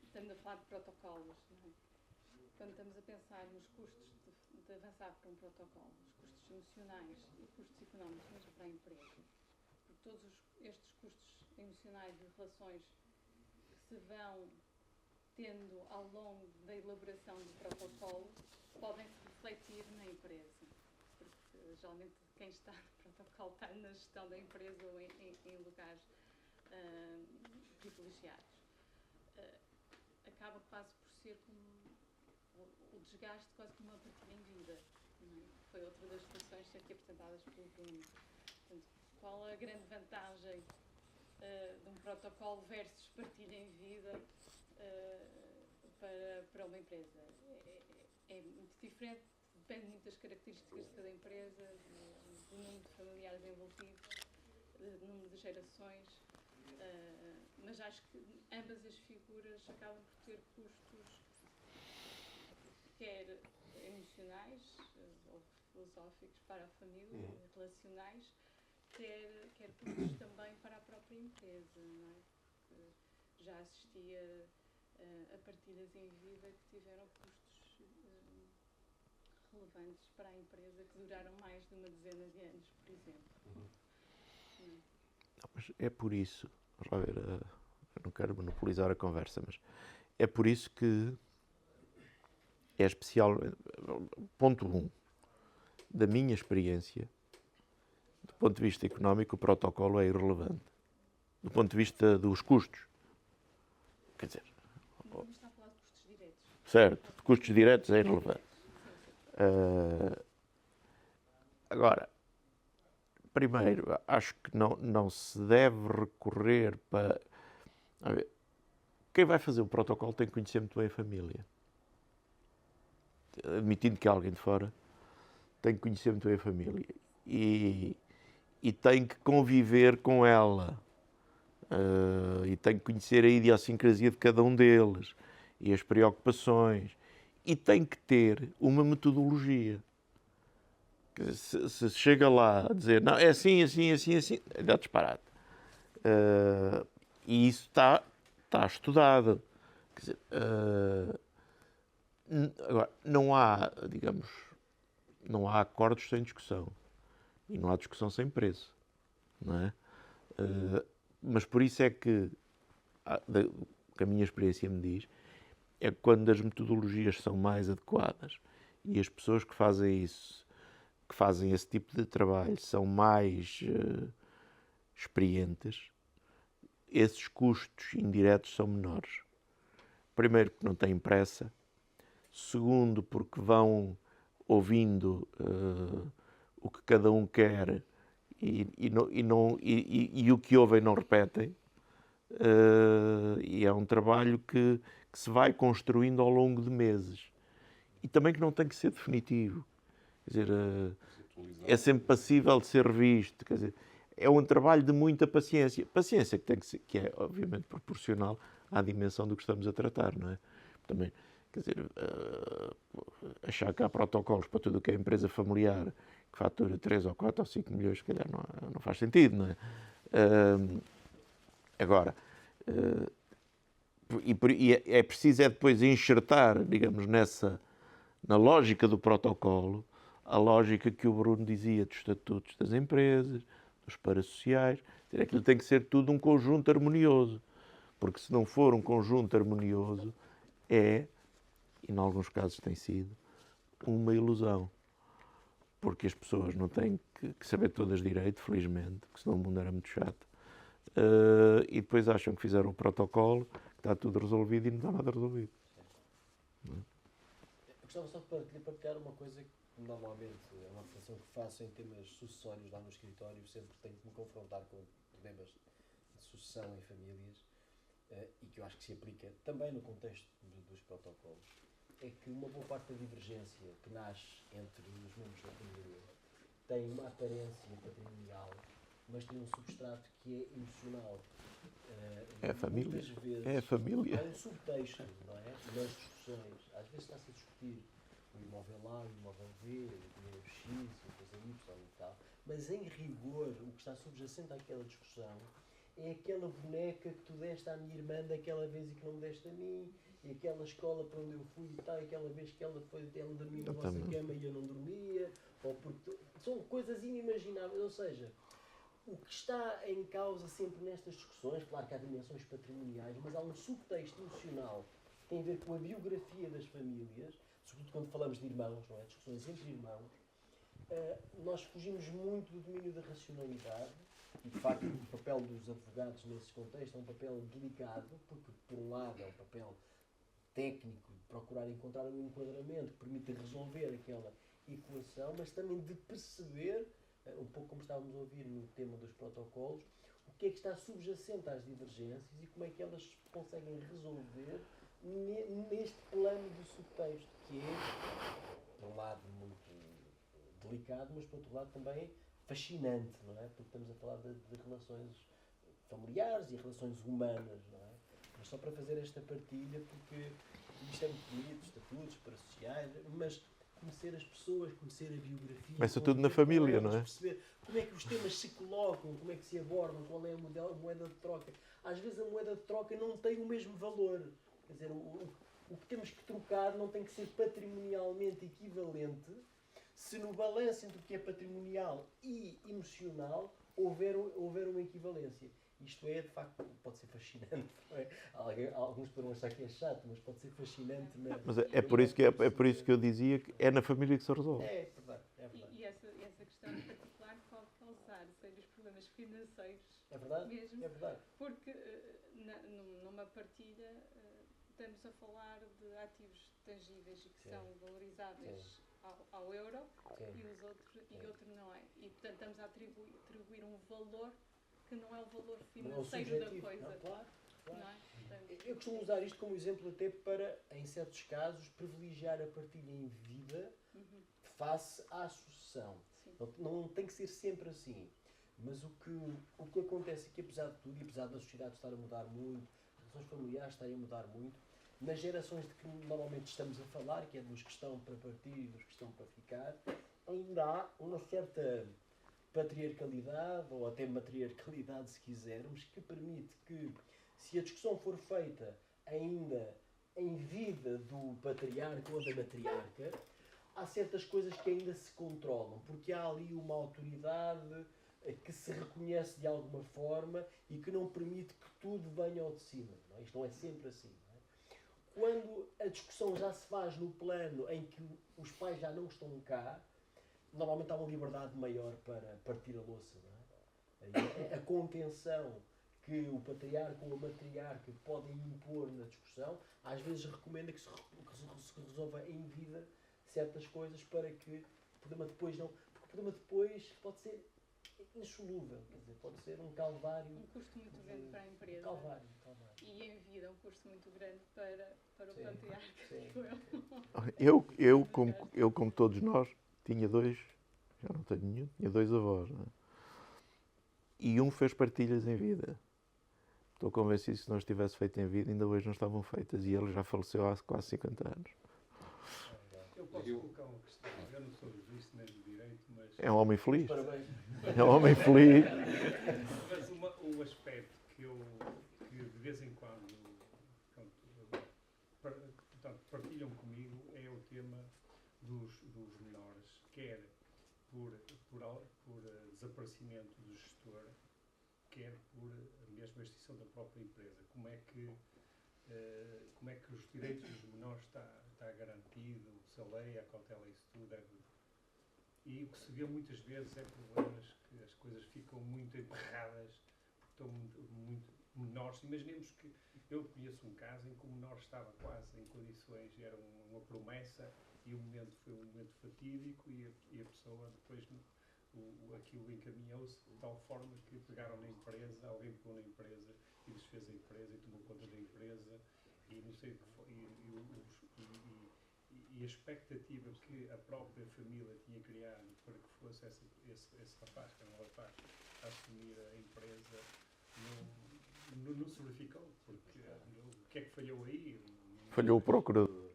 estamos a falar de protocolos, não é? Quando estamos a pensar nos custos de avançar para um protocolo, os custos emocionais e custos económicos mesmo para a empresa, porque todos estes custos emocionais e relações que se vão tendo ao longo da elaboração do protocolo podem se refletir na empresa, porque geralmente quem está no protocolo está na gestão da empresa ou em lugares privilegiados. Acaba quase por ser como o desgaste, quase como uma partilha em vida. Não é? Foi outra das situações aqui apresentadas pelo Bruno. Portanto, qual a grande vantagem de um protocolo versus partilha em vida para uma empresa? É muito diferente, depende muito das características de cada empresa, do número de familiares envolvidos, do número de gerações, mas acho que ambas as figuras acabam por ter custos, quer emocionais ou filosóficos para a família, relacionais, quer custos também para a própria empresa, não é? Porque já assistia a partilhas em vida que tiveram custos relevantes para a empresa, que duraram mais de uma dezena de anos, por exemplo. Não, mas é por isso, vamos lá ver, eu não quero monopolizar a conversa, mas é por isso que é especial. Ponto 1, da minha experiência, do ponto de vista económico, o protocolo é irrelevante. Do ponto de vista dos custos, quer dizer, Vamos estar a falar de custos diretos. certo, de custos diretos é irrelevante. Agora, primeiro, acho que não se deve recorrer para... Quem vai fazer o protocolo tem que conhecer muito bem a família. Admitindo que alguém de fora tem que conhecer muito bem a família. E tem que conviver com ela. E tem que conhecer a idiosincrasia de cada um deles. E as preocupações. E tem que ter uma metodologia. Se chega lá a dizer, não, é assim, assim, assim, assim, dá disparate. E isso está estudado. Quer dizer, agora, não há, digamos, não há acordos sem discussão. E não há discussão sem preço. Não é? Mas por isso é que, o que a minha experiência me diz, é que quando as metodologias são mais adequadas e as pessoas que fazem isso, que fazem esse tipo de trabalho, são mais experientes, esses custos indiretos são menores. Primeiro, porque não têm pressa. Segundo, porque vão ouvindo o que cada um quer e o que ouvem não repetem. E é um trabalho que se vai construindo ao longo de meses. E também que não tem que ser definitivo. Quer dizer, é sempre passível de ser revisto. Quer dizer, é um trabalho de muita paciência. Paciência que é, obviamente, proporcional à dimensão do que estamos a tratar, não é? Também, quer dizer, achar que há protocolos para tudo o que é empresa familiar que fatura 3 ou 4 ou 5 milhões, se calhar não faz sentido, não é? Agora, e é preciso depois enxertar, digamos, na lógica do protocolo, a lógica que o Bruno dizia dos estatutos das empresas, dos parasociais. Aquilo tem que ser tudo um conjunto harmonioso. Porque se não for um conjunto harmonioso, e em alguns casos tem sido, uma ilusão. Porque as pessoas não têm que saber todas direito, felizmente, porque senão o mundo era muito chato. E depois acham que fizeram o protocolo, que está tudo resolvido e não está nada resolvido. Eu gostava só de partilhar uma coisa que normalmente é uma reflexão que faço em temas sucessórios lá no escritório, sempre tenho que me confrontar com problemas de sucessão em famílias, e que eu acho que se aplica também no contexto dos protocolos, é que uma boa parte da divergência que nasce entre os membros da família tem uma aparência patrimonial, mas tem um substrato que é emocional. É a família. Muitas vezes É a família. há um subtexto, não é? Nas discussões. Às vezes está-se a discutir o imóvel A, o imóvel B, o dinheiro X, a coisa Y e tal, mas em rigor, o que está subjacente àquela discussão é aquela boneca que tu deste à minha irmã daquela vez e que não me deste a mim, e aquela escola para onde eu fui e tal, aquela vez que ela dormia na vossa cama e eu não dormia, ou porque são coisas inimagináveis, ou seja, o que está em causa sempre nestas discussões, claro que há dimensões patrimoniais, mas há um subtexto emocional que tem a ver com a biografia das famílias, sobretudo quando falamos de irmãos, não é? Discussões entre irmãos, nós fugimos muito do domínio da racionalidade e, de facto, o papel dos advogados nesse contexto é um papel delicado, porque, por um lado, é um papel técnico de procurar encontrar um enquadramento que permita resolver aquela equação, mas também de perceber, um pouco como estávamos a ouvir no tema dos protocolos, o que é que está subjacente às divergências e como é que elas conseguem resolver neste plano do subtexto, que é, por um lado, muito delicado, mas por outro lado também fascinante, não é? Porque estamos a falar de relações familiares e relações humanas, não é? Mas só para fazer esta partilha, porque isto é muito bonito, estatutos parasociais, mas conhecer as pessoas, conhecer a biografia... Começa tudo na família, não é? Perceber como é que os temas se colocam, como é que se abordam, qual é a moeda de troca. Às vezes a moeda de troca não tem o mesmo valor. Quer dizer, o que temos que trocar não tem que ser patrimonialmente equivalente se no balanço entre o que é patrimonial e emocional houver uma equivalência. Isto é, de facto, pode ser fascinante. Não é? Alguns poderão achar que é chato, mas pode ser fascinante. Mas é por isso que eu dizia que é na família que se resolve. É verdade. É verdade. E essa questão em particular pode causar sérios problemas financeiros. É verdade? Mesmo, É verdade. porque numa partilha estamos a falar de ativos tangíveis e que Sim. são valorizáveis ao euro Sim. e outro não é. E portanto estamos a atribuir um valor que não é o valor Não é o financeiro da subjetivo. coisa. Não, claro. Não é? Portanto, Eu costumo usar isto como exemplo até para, em certos casos, privilegiar a partilha em vida face à sucessão. sim. Não tem que ser sempre assim. Mas o que acontece é que, apesar de tudo, e apesar da sociedade estar a mudar muito, as relações familiares estarem a mudar muito, nas gerações de que normalmente estamos a falar, que é dos que estão para partir e dos que estão para ficar, ainda há uma certa patriarcalidade, ou até matriarcalidade, se quisermos, que permite que, se a discussão for feita ainda em vida do patriarca ou da matriarca, há certas coisas que ainda se controlam, porque há ali uma autoridade que se reconhece de alguma forma e que não permite que tudo venha ao de cima. Não é? Isto não é sempre assim. Não é? Quando a discussão já se faz no plano em que os pais já não estão cá, normalmente há uma liberdade maior para partir a louça. Não é? A contenção que o patriarca ou a matriarca podem impor na discussão, às vezes recomenda que se resolva em vida certas coisas para que o problema depois não... Porque o problema depois pode ser insolúvel, quer dizer, pode ser um calvário... Um custo muito grande para a empresa. Calvário. E em vida um custo muito grande para o Sim, patriarca, sim. digo eu. Eu, como todos nós, tinha dois, já não tenho nenhum, tinha dois avós, não é? E um fez partilhas em vida. Estou convencido que se não estivesse feito em vida, ainda hoje não estavam feitas. E ele já faleceu há quase 50 anos. Eu posso colocar uma questão. Eu não sou jurista nem de direito, mas... É um homem feliz. Parabéns. É um homem feliz. Mas o aspecto que de vez em quando partilham comigo é o tema dos menores, quer por desaparecimento do gestor, quer por a mesma extinção da própria empresa. Como é que os direitos dos menores está garantido, se a lei, a cautela, isso tudo E o que se vê muitas vezes é problemas que as coisas ficam muito emperradas, porque estão muito menores. Imaginemos que eu conheço um caso em que o menor estava quase em condições, era uma promessa, e o momento foi um momento fatídico, e a pessoa depois aquilo encaminhou-se de tal forma que pegaram na empresa, alguém pegou na empresa e desfez a empresa e tomou conta da empresa, e não sei o que foi, e a expectativa que a própria família tinha criado para que fosse esse rapaz, que era um rapaz, a assumir a empresa, não se verificou, porque o que é que falhou aí? Falhou o procurador.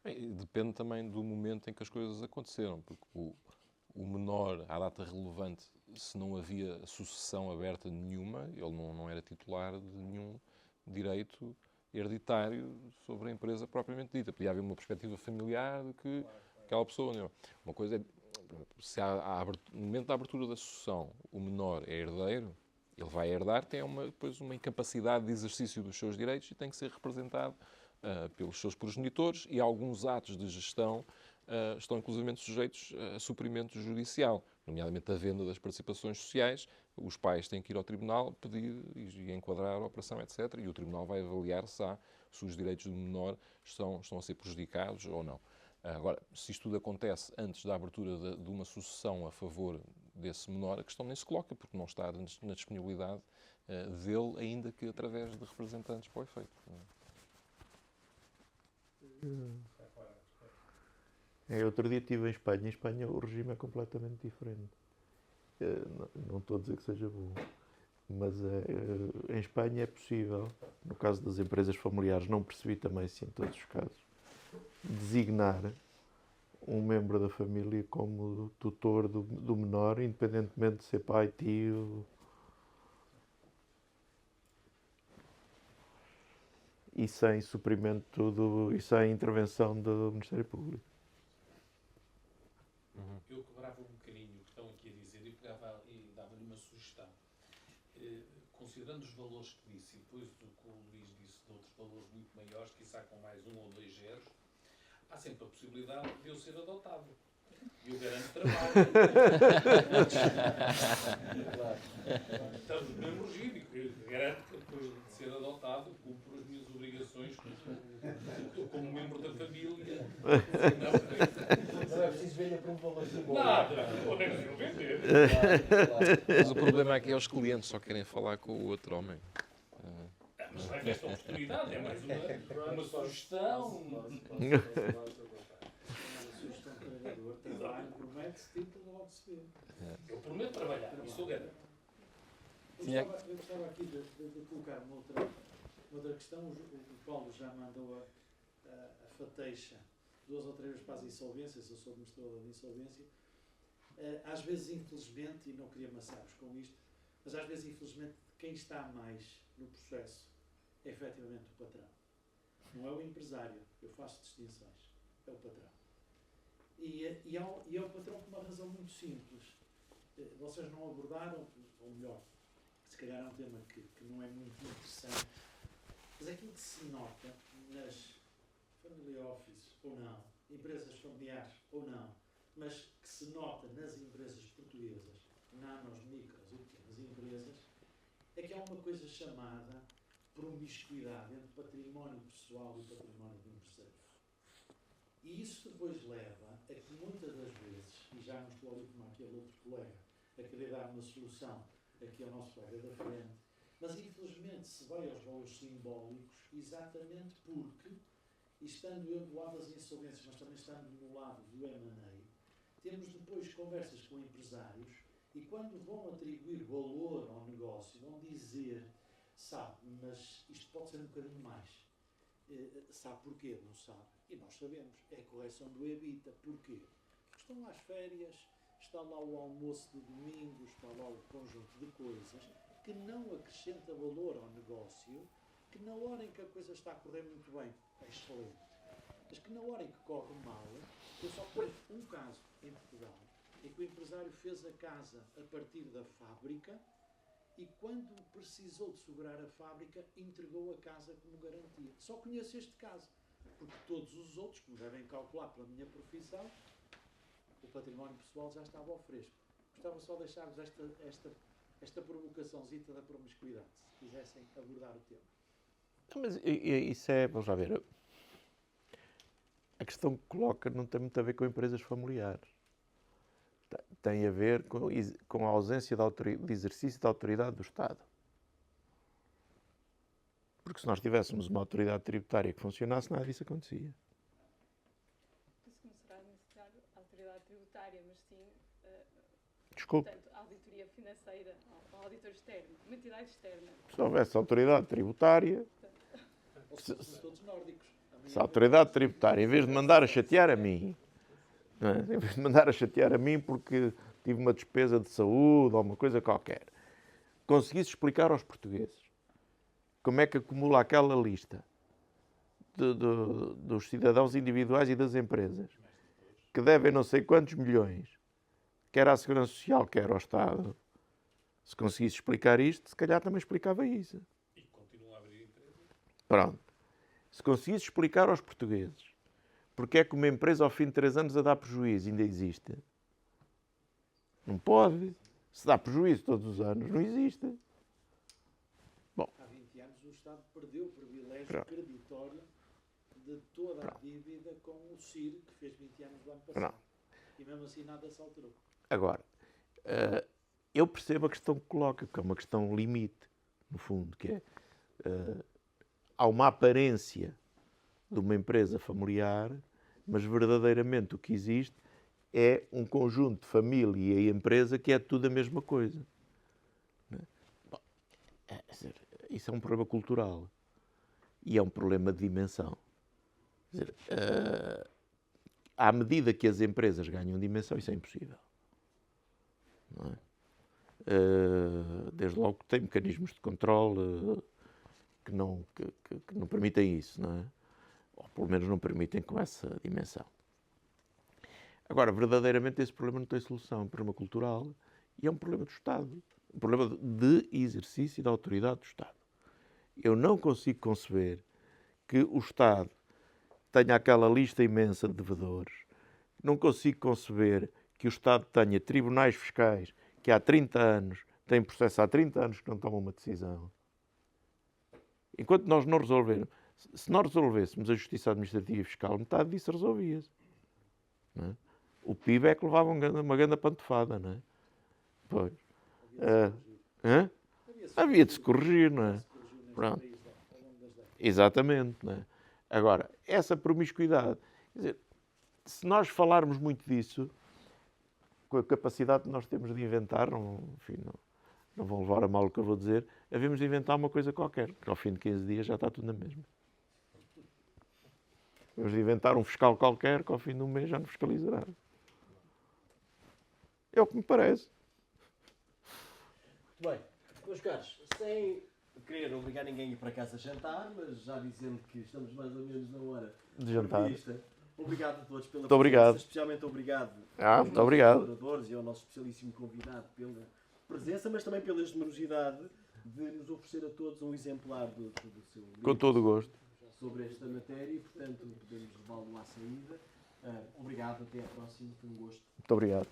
Bem, depende também do momento em que as coisas aconteceram, porque o menor, à data relevante, se não havia sucessão aberta nenhuma, ele não era titular de nenhum direito hereditário sobre a empresa propriamente dita. Podia haver uma perspectiva familiar de que aquela pessoa... Não. Uma coisa é, se no momento da abertura da sucessão o menor é herdeiro, ele vai herdar, tem depois uma incapacidade de exercício dos seus direitos e tem que ser representado pelos seus progenitores e alguns atos de gestão estão inclusivamente sujeitos a suprimento judicial, nomeadamente a venda das participações sociais. Os pais têm que ir ao tribunal pedir e enquadrar a operação, etc. E o tribunal vai avaliar se os direitos do menor estão a ser prejudicados ou não. Agora, se isto tudo acontece antes da abertura de uma sucessão a favor desse menor, a questão nem se coloca, porque não está na disponibilidade dele, ainda que através de representantes para o efeito. Outro dia estive em Espanha. Em Espanha o regime é completamente diferente. Não estou a dizer que seja bom, mas em Espanha é possível, no caso das empresas familiares, não percebi também se em todos os casos, designar um membro da família como tutor do menor, independentemente de ser pai, tio. E sem suprimento e sem intervenção do Ministério Público. Eu quebrava um bocadinho o que estão aqui a dizer e pegava e dava-lhe uma sugestão. Considerando os valores que disse e depois do que o Luís disse de outros valores muito maiores, quiçá com mais 1 ou 2 zeros, há sempre a possibilidade de eu ser adotado. E eu garanto trabalho. Estamos no mesmo regime. Eu garanto que depois de ser adotado, cumpro as minhas obrigações como membro da família. Não é preciso ver para um valor simbólico. Nada, não é preciso vender. Mas o problema é que os clientes só querem falar com o outro homem. Mas vai ver esta oportunidade, é mais uma sugestão. Trabalho, promete-se, tenta logo se ver. Eu prometo trabalhar, isso eu garanto. Eu gostava aqui de colocar uma outra questão. O Paulo já mandou a fateixa 2 ou 3 vezes para as insolvências. Eu sou administrador de insolvência. Às vezes, infelizmente, e não queria amassar-vos com isto, mas às vezes, infelizmente, quem está mais no processo é efetivamente o patrão. Não é o empresário. Eu faço distinções. É o patrão. E é o patrão por uma razão muito simples. Vocês não abordaram, ou melhor, se calhar é um tema que não é muito interessante, mas aquilo que se nota nas family office ou não, empresas familiares ou não, mas que se nota nas empresas portuguesas, nanos, micros e pequenas empresas, é que há uma coisa chamada promiscuidade entre património pessoal e património do empresário. E isso depois leva a que muitas das vezes, e já não estou ali como aquele outro colega, a querer dar uma solução aqui ao nosso colega da frente, mas infelizmente se vai aos valores simbólicos exatamente porque, e estando eu do lado das insolvências, mas também estando no lado do M&A, temos depois conversas com empresários e quando vão atribuir valor ao negócio, vão dizer, sabe, mas isto pode ser um bocadinho mais. Sabe porquê? Não sabe. E nós sabemos. É a correção do EBITDA. Porquê? Porque estão lá as férias, está lá o almoço de domingo, está lá o conjunto de coisas que não acrescenta valor ao negócio, que na hora em que a coisa está a correr muito bem, é excelente. Mas que na hora em que corre mal, eu só conheço um caso em Portugal, em que o empresário fez a casa a partir da fábrica e quando precisou de segurar a fábrica, entregou a casa como garantia. Só conheço este caso, porque todos os outros, como devem calcular pela minha profissão, o património pessoal já estava ao fresco. Gostava só de deixar-vos esta provocaçãozita da promiscuidade, se quisessem abordar o tema. Mas isso é, vamos lá ver, a questão que coloca não tem muito a ver com empresas familiares. Tem a ver com a ausência de exercício da autoridade do Estado. Porque se nós tivéssemos uma autoridade tributária que funcionasse, nada disso acontecia. Isso não será necessário a autoridade tributária, mas sim Desculpe. portanto, a auditoria financeira, ao auditor externo, uma entidade externa. Se houvesse autoridade tributária, Todos nórdicos. se a autoridade tributária, em vez de mandar a chatear a mim, não é? Em vez de mandar a chatear a mim porque tive uma despesa de saúde ou uma coisa qualquer, conseguisse explicar aos portugueses como é que acumula aquela lista dos cidadãos individuais e das empresas que devem não sei quantos milhões, quer à Segurança Social, quer ao Estado. Se conseguisse explicar isto, se calhar também explicava isso. E continua a abrir empresas. Pronto. Se conseguisse explicar aos portugueses porque é que uma empresa ao fim de 3 anos a dar prejuízo ainda existe, não pode. Se dá prejuízo todos os anos, não existe. Há 20 anos o Estado perdeu o privilégio creditório de toda a dívida com o CIR, que fez 20 anos do ano passado. E mesmo assim nada se alterou. Agora, eu percebo a questão que coloca, que é uma questão limite, no fundo, que é, há uma aparência de uma empresa familiar, mas verdadeiramente o que existe é um conjunto de família e empresa que é tudo a mesma coisa. Bom, isso é um problema cultural e é um problema de dimensão. Quer dizer, à medida que as empresas ganham dimensão, isso é impossível. Não é? Desde logo que tem mecanismos de controle que não permitem isso, não é? Ou pelo menos não permitem com essa dimensão. Agora, verdadeiramente esse problema não tem solução, é um problema cultural e é um problema do Estado, um problema de exercício da autoridade do Estado. Eu não consigo conceber que o Estado tenha aquela lista imensa de devedores, não consigo conceber que o Estado tenha tribunais fiscais que há 30 anos têm processo há 30 anos que não tomam uma decisão. Enquanto nós não resolvermos, se nós resolvêssemos a justiça administrativa e fiscal, metade disso resolvia-se. Não é? O PIB é que levava uma grande pantofada, não é? Pois. Havia de se corrigir, não é? Pronto. Exatamente, não é? Agora, essa promiscuidade, quer dizer, se nós falarmos muito disso, com a capacidade que nós temos de inventar, enfim, não vão levar a mal o que eu vou dizer, havemos de inventar uma coisa qualquer, que ao fim de 15 dias já está tudo na mesma. Vamos de inventar um fiscal qualquer que ao fim de um mês já não fiscalizará. É o que me parece. Muito bem, meus caros, sem querer obrigar ninguém a ir para casa jantar, mas já dizendo que estamos mais ou menos na hora De jantar. prevista. Obrigado a todos pela Muito obrigado. especialmente obrigado Muito obrigado. aos oradores e ao nosso especialíssimo convidado pela presença, mas também pela generosidade de nos oferecer a todos um exemplar do seu livro. Com todo o gosto. Sobre esta matéria e, portanto, podemos levá-lo à saída. Obrigado, até à próxima, foi um gosto. Muito obrigado.